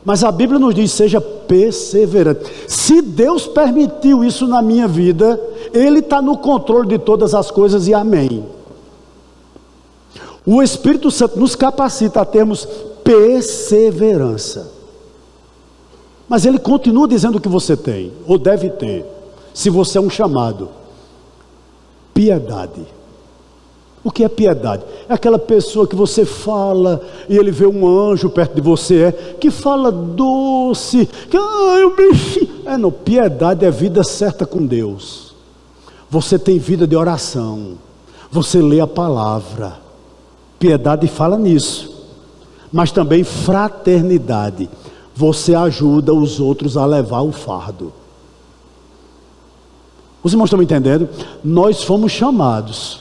Mas a Bíblia nos diz: seja perseverante. Se Deus permitiu isso na minha vida, Ele está no controle de todas as coisas, e amém. O Espírito Santo nos capacita a termos perseverança. Mas Ele continua dizendo que você tem, ou deve ter, se você é um chamado: piedade. O que é piedade? É aquela pessoa que você fala e ele vê um anjo perto de você, que fala doce, que eu bichinho. Não, piedade é vida certa com Deus. Você tem vida de oração, você lê a palavra. Piedade fala nisso. Mas também fraternidade. Você ajuda os outros a levar o fardo. Os irmãos estão me entendendo? Nós fomos chamados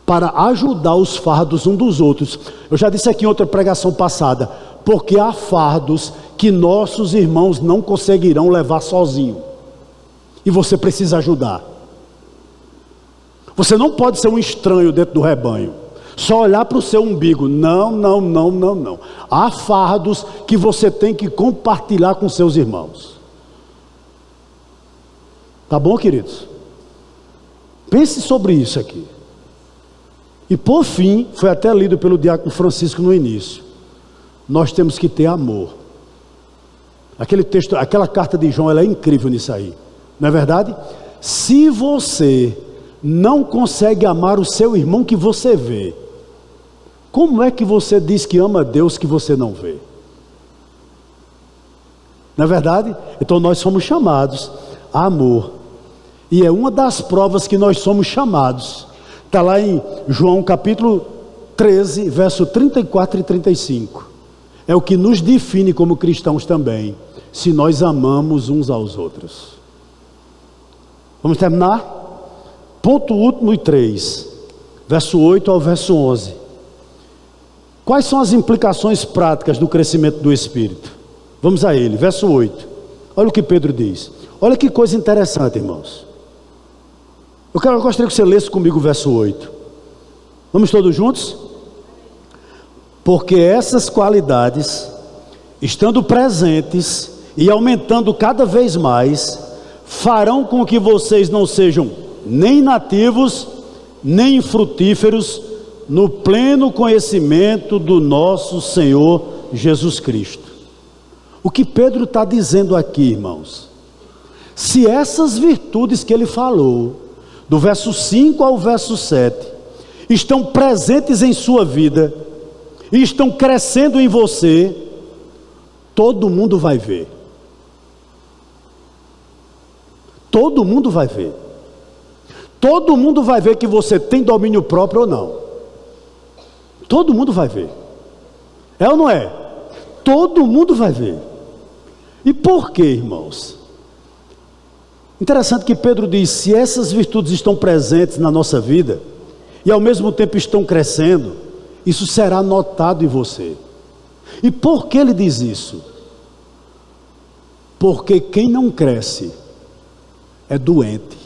para ajudar os fardos uns dos outros. Eu já disse aqui em outra pregação passada, porque há fardos que nossos irmãos não conseguirão levar sozinho, e você precisa ajudar. Você não pode ser um estranho dentro do rebanho, só olhar para o seu umbigo. Não. Há fardos que você tem que compartilhar com seus irmãos. Tá bom, queridos? Pense sobre isso aqui. E por fim, foi até lido pelo diácono Francisco no início, nós temos que ter amor. Aquele texto, aquela carta de João, ela é incrível nisso aí, não é verdade? Se você não consegue amar o seu irmão que você vê, como é que você diz que ama Deus que você não vê? Não é verdade? Então nós somos chamados a amor, e é uma das provas que nós somos chamados. Está lá em João capítulo 13, verso 34 e 35. É o que nos define como cristãos também, se nós amamos uns aos outros. Vamos terminar? Ponto último e 3, verso 8 ao verso 11. Quais são as implicações práticas do crescimento do Espírito? Vamos a ele, verso 8. Olha o que Pedro diz. Olha que coisa interessante, irmãos. Eu gostaria que você lesse comigo o verso 8. Vamos todos juntos? Porque essas qualidades, estando presentes e aumentando cada vez mais, farão com que vocês não sejam nem nativos, nem infrutíferos, no pleno conhecimento do nosso Senhor Jesus Cristo. O que Pedro está dizendo aqui, irmãos? Se essas virtudes que ele falou, do verso 5 ao verso 7, estão presentes em sua vida, e estão crescendo em você, todo mundo vai ver. Todo mundo vai ver. Todo mundo vai ver que você tem domínio próprio ou não. Todo mundo vai ver. É ou não é? Todo mundo vai ver. E por quê, irmãos? Interessante que Pedro diz, se essas virtudes estão presentes na nossa vida, e ao mesmo tempo estão crescendo, isso será notado em você. E por que ele diz isso? Porque quem não cresce é doente.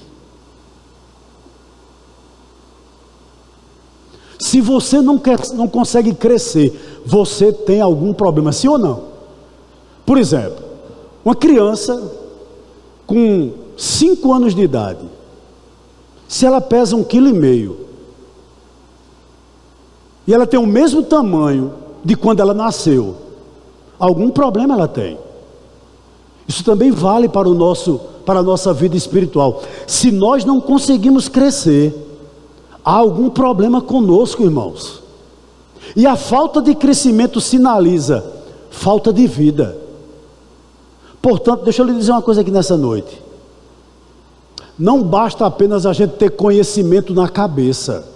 Se você não consegue crescer, você tem algum problema, sim ou não? Por exemplo, uma criança com 5 anos de idade, se ela pesa 1,5 kg, e ela tem o mesmo tamanho de quando ela nasceu, algum problema ela tem. Isso também vale para a nossa vida espiritual. Se nós não conseguimos crescer, há algum problema conosco, irmãos. E a falta de crescimento sinaliza falta de vida. Portanto, deixa eu lhe dizer uma coisa aqui nessa noite. Não basta apenas a gente ter conhecimento na cabeça.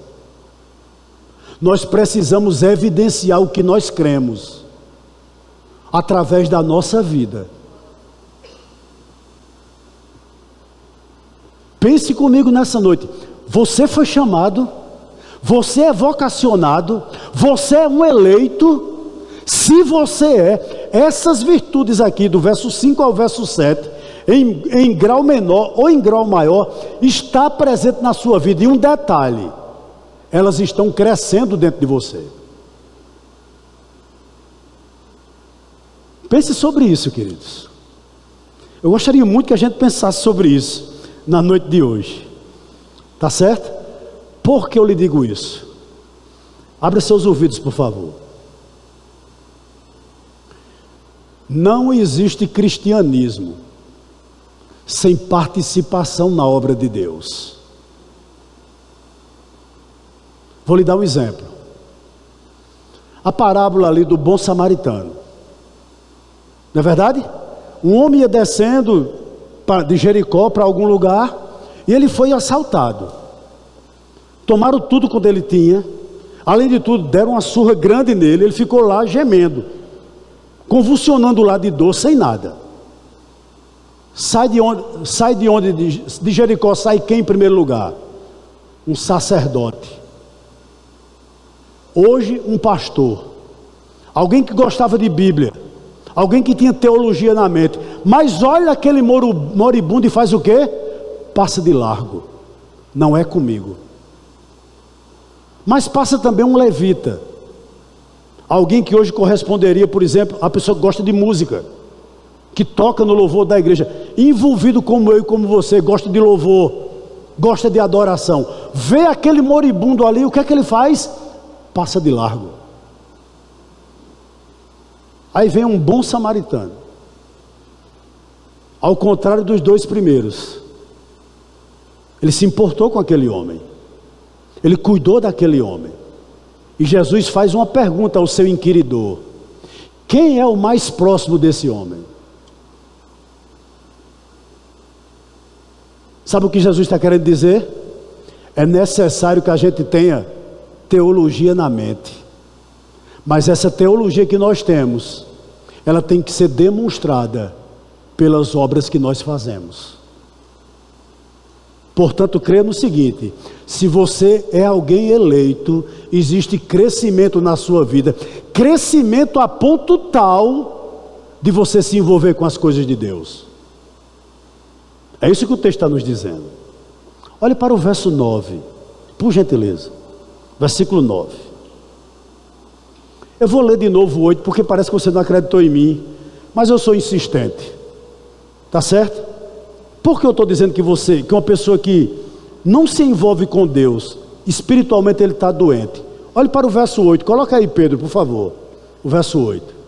Nós precisamos evidenciar o que nós cremos através da nossa vida. Pense comigo nessa noite. Você foi chamado, você é vocacionado, você é um eleito. Se você é, essas virtudes aqui do verso 5 ao verso 7, em grau menor ou em grau maior, está presente na sua vida. E um detalhe, elas estão crescendo dentro de você. Pense sobre isso, queridos. Eu gostaria muito que a gente pensasse sobre isso na noite de hoje. Tá certo? Por que eu lhe digo isso? Abra seus ouvidos, por favor. Não existe cristianismo sem participação na obra de Deus. Vou lhe dar um exemplo. A parábola ali do bom samaritano. Não é verdade? Um homem ia descendo de Jericó para algum lugar, e ele foi assaltado. Tomaram tudo quanto ele tinha. Além de tudo, deram uma surra grande nele. Ele ficou lá gemendo, convulsionando lá de dor, sem nada. De Jericó sai quem em primeiro lugar? Um sacerdote. Hoje um pastor. Alguém que gostava de Bíblia. Alguém que tinha teologia na mente. Mas olha aquele moribundo e faz o quê? Passa de largo. Não é comigo. Mas passa também um levita. Alguém que hoje corresponderia, por exemplo, a pessoa que gosta de música, que toca no louvor da igreja, envolvido como eu e como você, gosta de louvor, gosta de adoração, vê aquele moribundo ali, o que é que ele faz? Passa de largo. Aí vem um bom samaritano, ao contrário dos dois primeiros. Ele se importou com aquele homem, ele cuidou daquele homem. E Jesus faz uma pergunta ao seu inquiridor: quem é o mais próximo desse homem? Sabe o que Jesus está querendo dizer? É necessário que a gente tenha teologia na mente, mas essa teologia que nós temos, ela tem que ser demonstrada pelas obras que nós fazemos. Portanto, creia no seguinte: se você é alguém eleito, existe crescimento na sua vida, crescimento a ponto tal de você se envolver com as coisas de Deus. É isso que o texto está nos dizendo. Olhe para o verso 9, por gentileza. Versículo 9. Eu vou ler de novo o 8, porque parece que você não acreditou em mim, mas eu sou insistente. Tá certo? Por que eu estou dizendo que uma pessoa que não se envolve com Deus, espiritualmente ele está doente? Olhe para o verso 8, coloca aí, Pedro, por favor. O verso 8.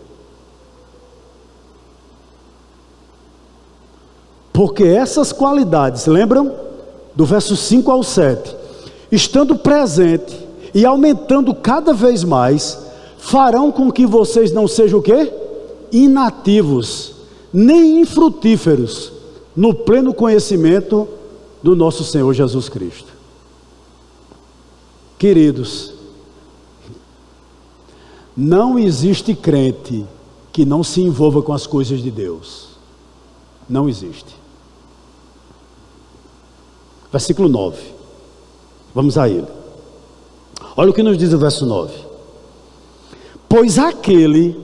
Porque essas qualidades, lembram? Do verso 5 ao 7, estando presente e aumentando cada vez mais, farão com que vocês não sejam o quê? Inativos, nem infrutíferos, no pleno conhecimento do nosso Senhor Jesus Cristo. Queridos, não existe crente que não se envolva com as coisas de Deus. Não existe. Versículo 9. Vamos a ele. Olha o que nos diz o verso 9. Pois aquele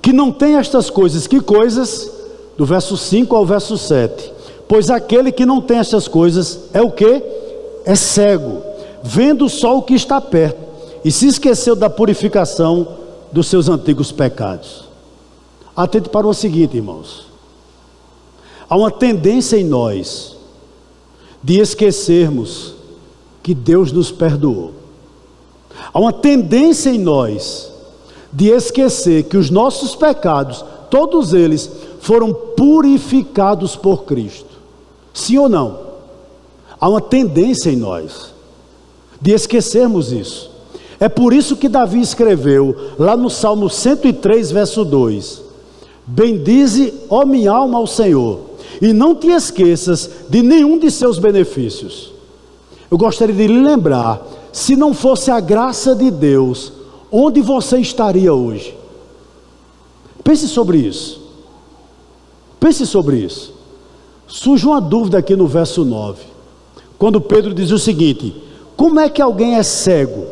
que não tem estas coisas, que coisas? Do verso 5 ao verso 7. Pois aquele que não tem estas coisas é o quê? É cego, vendo só o que está perto, e se esqueceu da purificação dos seus antigos pecados. Atente para o seguinte, irmãos. Há uma tendência em nós de esquecermos que Deus nos perdoou. Há uma tendência em nós de esquecer que os nossos pecados, todos eles, foram purificados por Cristo. Sim ou não? Há uma tendência em nós de esquecermos isso. É por isso que Davi escreveu lá no Salmo 103, verso 2: bendize, ó minha alma, ao Senhor, e não te esqueças de nenhum de seus benefícios. Eu gostaria de lhe lembrar, se não fosse a graça de Deus, onde você estaria hoje? Pense sobre isso. Pense sobre isso. Surge uma dúvida aqui no verso 9, quando Pedro diz o seguinte: como é que alguém é cego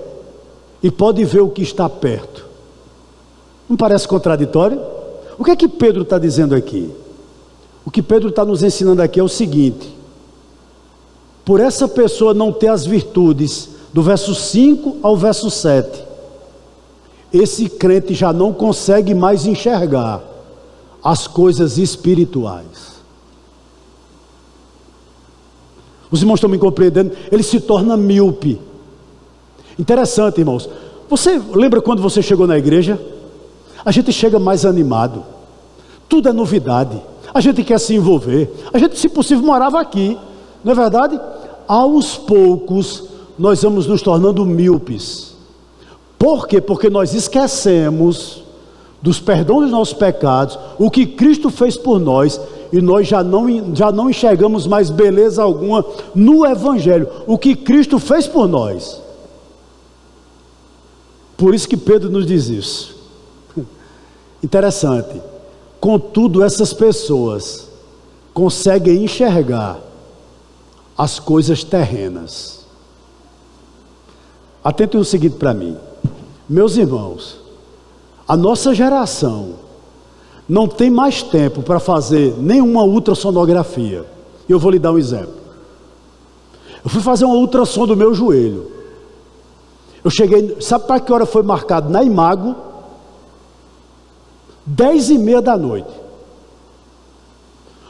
e pode ver o que está perto? Não parece contraditório? O que é que Pedro está dizendo aqui? O que Pedro está nos ensinando aqui é o seguinte: por essa pessoa não ter as virtudes do verso 5 ao verso 7, esse crente já não consegue mais enxergar as coisas espirituais. Os irmãos estão me compreendendo? Ele se torna míope. Interessante, irmãos. Você lembra quando você chegou na igreja? A gente chega mais animado, tudo é novidade, a gente quer se envolver, a gente, se possível, morava aqui, não é verdade? Aos poucos nós vamos nos tornando míopes. Por quê? Porque nós esquecemos dos perdões dos nossos pecados, o que Cristo fez por nós, e nós já não enxergamos mais beleza alguma no Evangelho, o que Cristo fez por nós. Por isso que Pedro nos diz isso. Interessante. Contudo, essas pessoas conseguem enxergar as coisas terrenas. Atentem o seguinte para mim, meus irmãos, a nossa geração não tem mais tempo para fazer nenhuma ultrassonografia. Eu vou lhe dar um exemplo. Eu fui fazer uma ultrassom do meu joelho. Eu cheguei, sabe para que hora foi marcado na Imago? 10h30 da noite.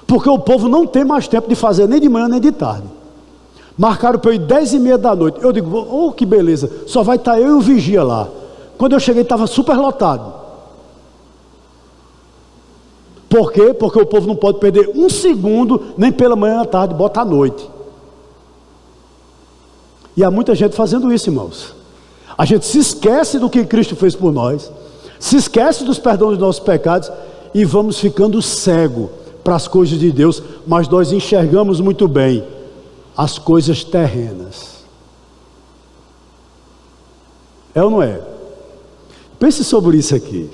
Porque o povo não tem mais tempo de fazer nem de manhã nem de tarde. Marcaram para eu ir 10h30 da noite. Eu digo, oh, que beleza, só vai estar eu e o vigia lá. Quando eu cheguei estava super lotado. Por quê? Porque o povo não pode perder um segundo, nem pela manhã à tarde, bota à noite. E há muita gente fazendo isso, irmãos. A gente se esquece do que Cristo fez por nós, se esquece dos perdões dos nossos pecados e vamos ficando cego para as coisas de Deus, mas nós enxergamos muito bem as coisas terrenas. É ou não é? Pense sobre isso aqui.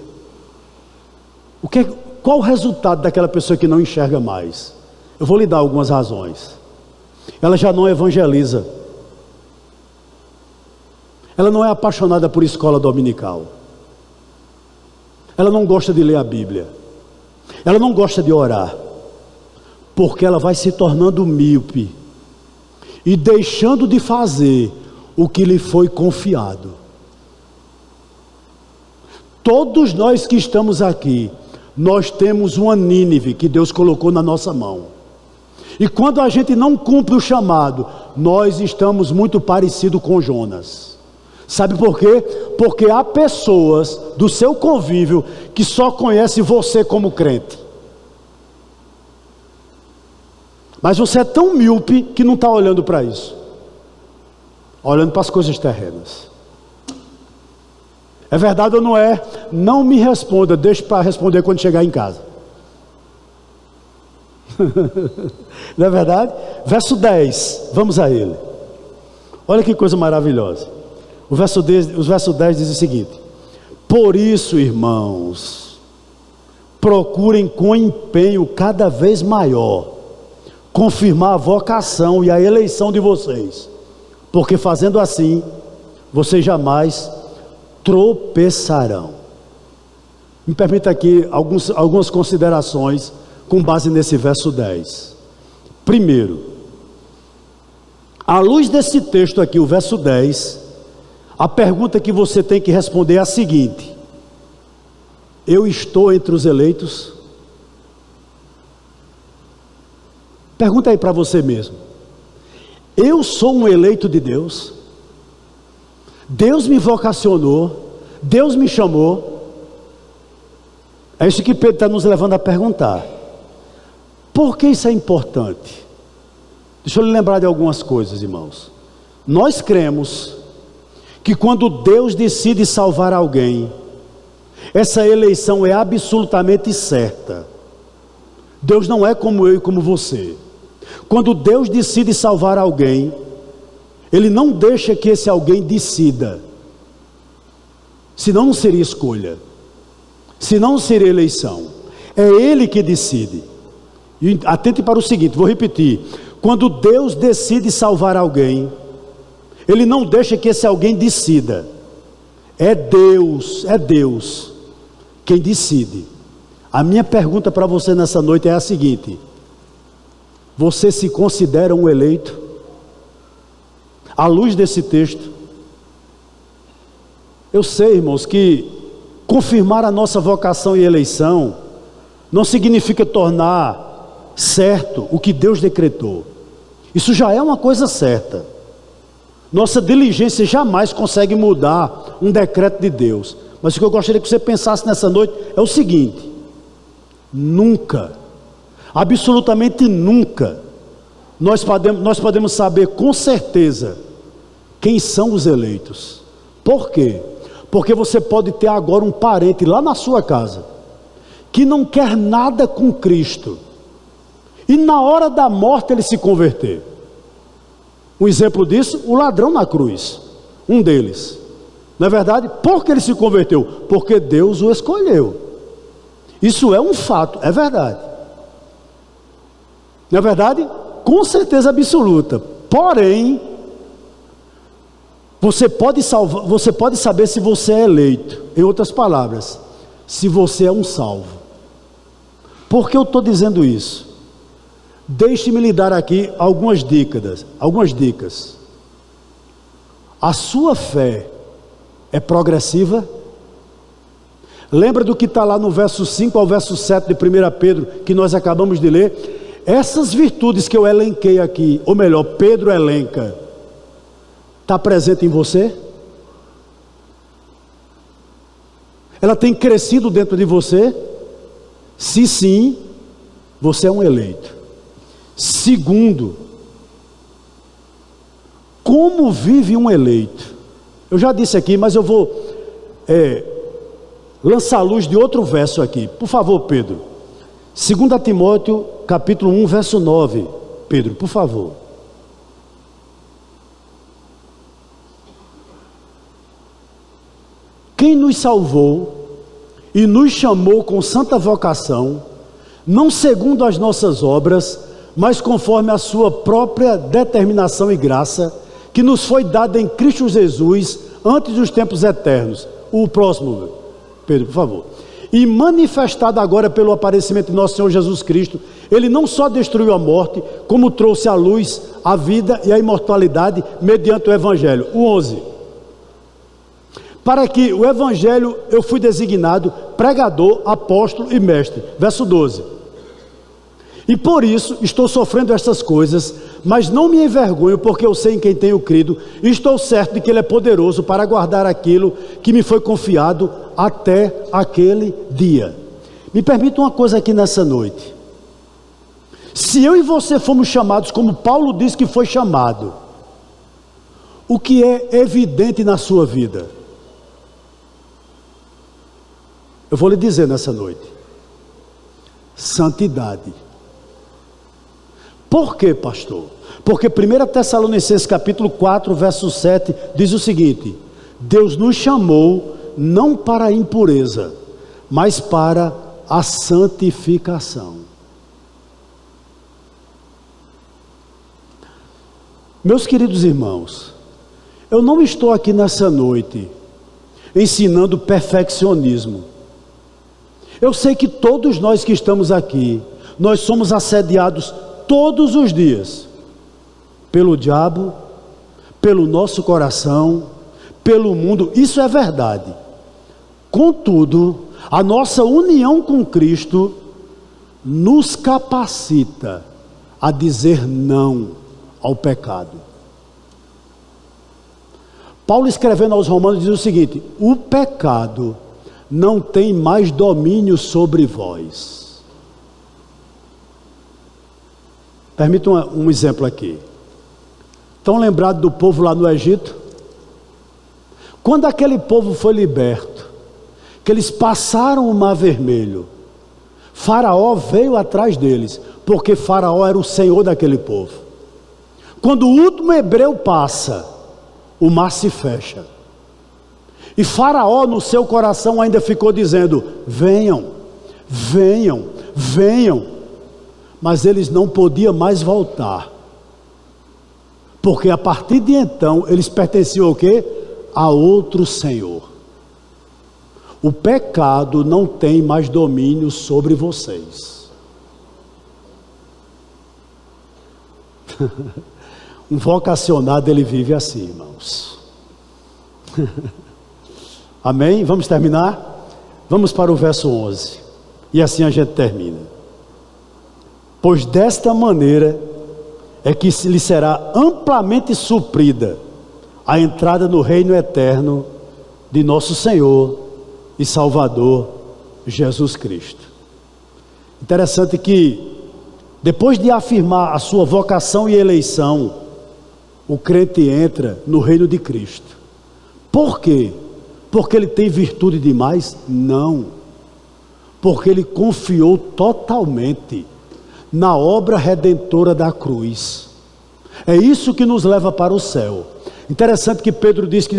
Qual o resultado daquela pessoa que não enxerga mais? Eu vou lhe dar algumas razões. Ela já não evangeliza. Ela não é apaixonada por escola dominical. Ela não gosta de ler a Bíblia. Ela não gosta de orar. Porque ela vai se tornando míope e deixando de fazer o que lhe foi confiado. Todos nós que estamos aqui, nós temos uma Nínive que Deus colocou na nossa mão. E quando a gente não cumpre o chamado, nós estamos muito parecidos com Jonas. Sabe por quê? Porque há pessoas do seu convívio que só conhecem você como crente. Mas você é tão míope que não está olhando para isso. Olhando para as coisas terrenas. É verdade ou não é? Não me responda, deixe para responder quando chegar em casa. Não é verdade? Verso 10, vamos a ele. Olha que coisa maravilhosa. O verso 10 diz o seguinte: por isso, irmãos, procurem com empenho cada vez maior confirmar a vocação e a eleição de vocês, porque fazendo assim, vocês jamais tropeçarão. Me permita aqui algumas considerações com base nesse verso 10. Primeiro, à luz desse texto aqui, o verso 10, a pergunta que você tem que responder é a seguinte: eu estou entre os eleitos? Pergunta aí para você mesmo. Eu sou um eleito de Deus? Deus me vocacionou? Deus me chamou? É isso que Pedro está nos levando a perguntar. Por que isso é importante? Deixa eu lhe lembrar de algumas coisas, irmãos. Nós cremos que quando Deus decide salvar alguém, essa eleição é absolutamente certa. Deus não é como eu e como você. Quando Deus decide salvar alguém, Ele não deixa que esse alguém decida. Senão não seria escolha. Senão não seria eleição. É Ele que decide. E atente para o seguinte, vou repetir. Quando Deus decide salvar alguém, Ele não deixa que esse alguém decida. É Deus quem decide. A minha pergunta para você nessa noite é a seguinte: você se considera um eleito? À luz desse texto, eu sei, irmãos, que confirmar a nossa vocação e eleição não significa tornar certo o que Deus decretou. Isso já é uma coisa certa. Nossa diligência jamais consegue mudar um decreto de Deus. Mas o que eu gostaria que você pensasse nessa noite é o seguinte: nunca, absolutamente nunca, nós podemos saber com certeza quem são os eleitos. Por quê? Porque você pode ter agora um parente lá na sua casa que não quer nada com Cristo, e na hora da morte ele se converter. Um exemplo disso, o ladrão na cruz, um deles. Não é verdade? Por que ele se converteu? Porque Deus o escolheu. Isso é um fato, é verdade. Não é verdade? Com certeza absoluta. Porém, você pode saber se você é eleito. Em outras palavras, se você é um salvo. Por que eu estou dizendo isso? Deixe-me lhe dar aqui algumas dicas. A sua fé é progressiva? Lembra do que está lá no verso 5 ao verso 7 de 1 Pedro, que nós acabamos de ler? Essas virtudes que eu elenquei aqui, ou melhor, Pedro elenca, está presente em você? Ela tem crescido dentro de você? Se sim, você é um eleito. Segundo, como vive um eleito? Eu já disse aqui, mas eu vou lançar a luz de outro verso aqui. Por favor, Pedro. 2 Timóteo, capítulo 1, verso 9. Pedro, por favor. Quem nos salvou e nos chamou com santa vocação, não segundo as nossas obras, mas conforme a sua própria determinação e graça, que nos foi dada em Cristo Jesus, antes dos tempos eternos. O próximo, Pedro, por favor. E manifestado agora pelo aparecimento de nosso Senhor Jesus Cristo, Ele não só destruiu a morte, como trouxe à luz a vida e a imortalidade mediante o Evangelho. O 11. Para que o Evangelho eu fui designado pregador, apóstolo e mestre. Verso 12. E por isso estou sofrendo estas coisas, mas não me envergonho, porque eu sei em quem tenho crido, e estou certo de que Ele é poderoso para guardar aquilo que me foi confiado até aquele dia. Me permita uma coisa aqui nessa noite. Se eu e você fomos chamados como Paulo diz que foi chamado, o que é evidente na sua vida? Eu vou lhe dizer nessa noite: santidade. Por quê, pastor? Porque 1 Tessalonicenses capítulo 4, verso 7 diz o seguinte: Deus nos chamou não para a impureza, mas para a santificação. Meus queridos irmãos, eu não estou aqui nessa noite ensinando perfeccionismo. Eu sei que todos nós que estamos aqui, nós somos assediados todos os dias pelo diabo, pelo nosso coração, pelo mundo. Isso é verdade. Contudo, a nossa união com Cristo nos capacita a dizer não ao pecado. Paulo, escrevendo aos Romanos, diz o seguinte: o pecado não tem mais domínio sobre vós. Permita um exemplo aqui. Estão lembrados do povo lá no Egito? Quando aquele povo foi liberto, que eles passaram o Mar Vermelho, Faraó veio atrás deles, porque Faraó era o senhor daquele povo. Quando o último hebreu passa, o mar se fecha. E Faraó no seu coração ainda ficou dizendo: venham, venham, venham. Mas eles não podiam mais voltar, porque a partir de então eles pertenciam ao quê? A outro senhor. O pecado não tem mais domínio sobre vocês. Um vocacionado, ele vive assim, irmãos. Amém? Vamos terminar? Vamos para o verso 11. E assim a gente termina. Pois desta maneira é que lhe será amplamente suprida a entrada no reino eterno de nosso Senhor e Salvador Jesus Cristo. Interessante que depois de afirmar a sua vocação e eleição, o crente entra no reino de Cristo. Por quê? Porque ele tem virtude demais? Não. Porque ele confiou totalmente na obra redentora da cruz. É isso que nos leva para o céu. Interessante que Pedro diz que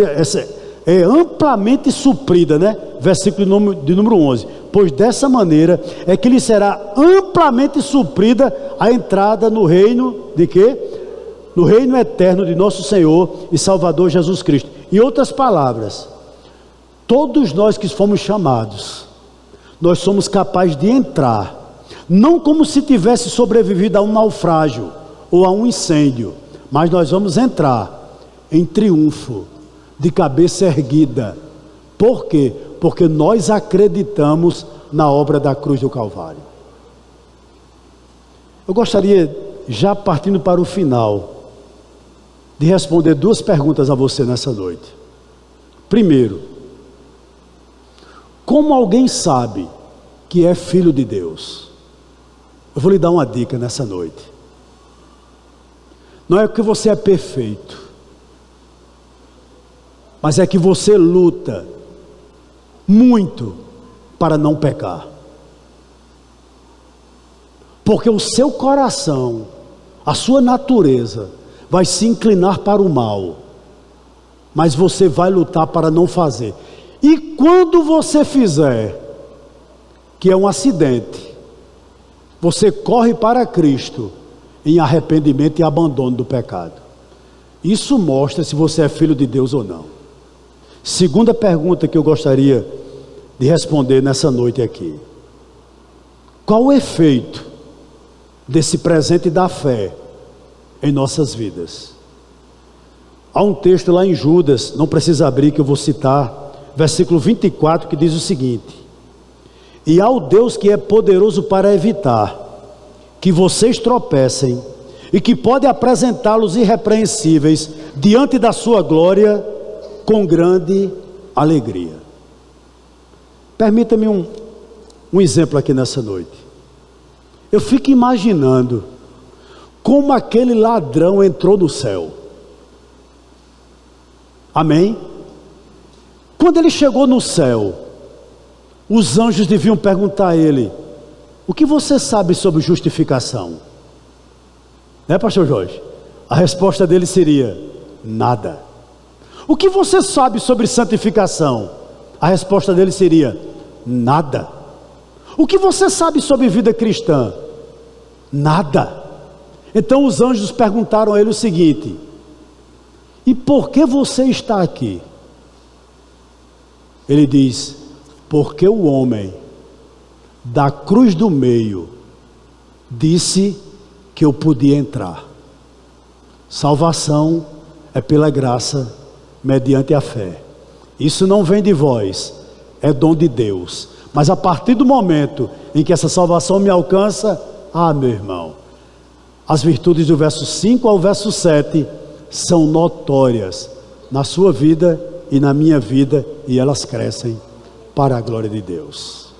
é amplamente suprida, né? Versículo de número 11. Pois dessa maneira é que lhe será amplamente suprida a entrada no reino de quê? No reino eterno de nosso Senhor e Salvador Jesus Cristo. Em outras palavras, todos nós que fomos chamados, nós somos capazes de entrar, não como se tivesse sobrevivido a um naufrágio ou a um incêndio, mas nós vamos entrar em triunfo, de cabeça erguida. Por quê? Porque nós acreditamos na obra da cruz do Calvário. Eu gostaria, já partindo para o final, de responder duas perguntas a você nessa noite. Primeiro, como alguém sabe que é filho de Deus? Eu vou lhe dar uma dica nessa noite. Não é que você é perfeito, mas é que você luta muito para não pecar. Porque o seu coração, a sua natureza, vai se inclinar para o mal, mas você vai lutar para não fazer. E quando você fizer, que é um acidente, você corre para Cristo em arrependimento e abandono do pecado. Isso mostra se você é filho de Deus ou não. Segunda pergunta que eu gostaria de responder nessa noite aqui: qual o efeito desse presente da fé em nossas vidas? Há um texto lá em Judas, não precisa abrir que eu vou citar, versículo 24, que diz o seguinte: e ao Deus que é poderoso para evitar que vocês tropecem e que pode apresentá-los irrepreensíveis diante da sua glória com grande alegria. Permita-me um exemplo aqui nessa noite. Eu fico imaginando como aquele ladrão entrou no céu. Amém? Quando ele chegou no céu, os anjos deviam perguntar a ele: o que você sabe sobre justificação? Né, pastor Jorge? A resposta dele seria: nada. O que você sabe sobre santificação? A resposta dele seria: nada. O que você sabe sobre vida cristã? Nada. Então os anjos perguntaram a ele o seguinte: e por que você está aqui? Ele diz: porque o homem da cruz do meio disse que eu podia entrar. Salvação é pela graça, mediante a fé. Isso não vem de vós, é dom de Deus. Mas a partir do momento em que essa salvação me alcança, meu irmão, as virtudes do verso 5 ao verso 7 são notórias na sua vida e na minha vida, e elas crescem para a glória de Deus.